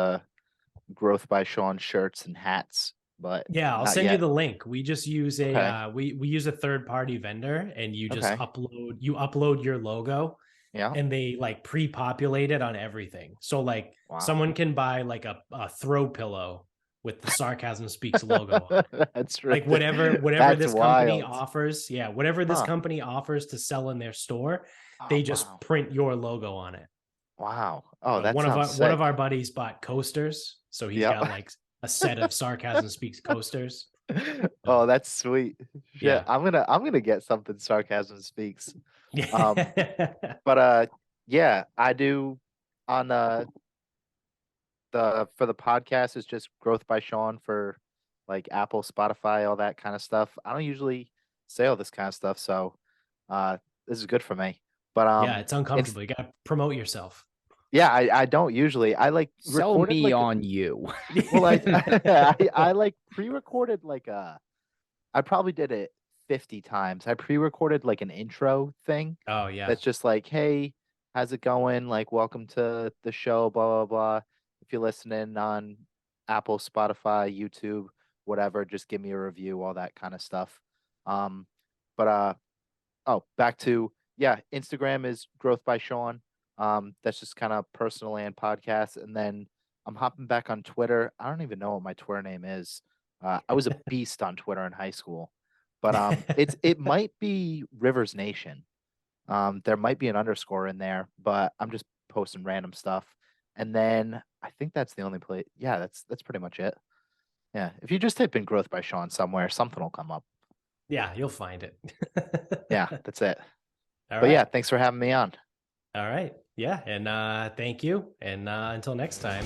Growth by Shawn shirts and hats. But yeah, I'll send you the link. We just use we use a third-party vendor, and you just upload your logo. Yeah. And they like pre-populate it on everything. So like someone can buy like a throw pillow with the Sarcasm Speaks logo on it. That's right. Like whatever That's this wild. company offers. Yeah, whatever this company offers to sell in their store, they just print your logo on it. Wow. Oh, that's one of our buddies bought coasters, so he's got like a set of Sarcasm Speaks coasters. Oh, that's sweet. Yeah. I'm gonna get something Sarcasm Speaks. But yeah, I do on for the podcast is just Growth by Shawn for like Apple, Spotify, all that kind of stuff. I don't usually say all this kind of stuff, so this is good for me. But yeah, it's uncomfortable. You gotta promote yourself. Yeah, I don't usually. I like sell me on you. Well, I like pre-recorded like I probably did it 50 times. I pre-recorded like an intro thing. Oh yeah. That's just like, hey, how's it going? Like, welcome to the show, blah blah blah. If you're listening on Apple, Spotify, YouTube, whatever, just give me a review, all that kind of stuff. But back to Instagram is Growth by Shawn. That's just kind of personal and podcast. And then I'm hopping back on Twitter. I don't even know what my Twitter name is. I was a beast on Twitter in high school, But it might be Rivers Nation. There might be an underscore in there, but I'm just posting random stuff. And then I think that's the only place. Yeah, that's pretty much it. Yeah, if you just type in Growth by Shawn somewhere, something will come up. Yeah, you'll find it. Yeah, that's it. All But right. yeah, thanks for having me on. All right. Yeah. And thank you. And until next time.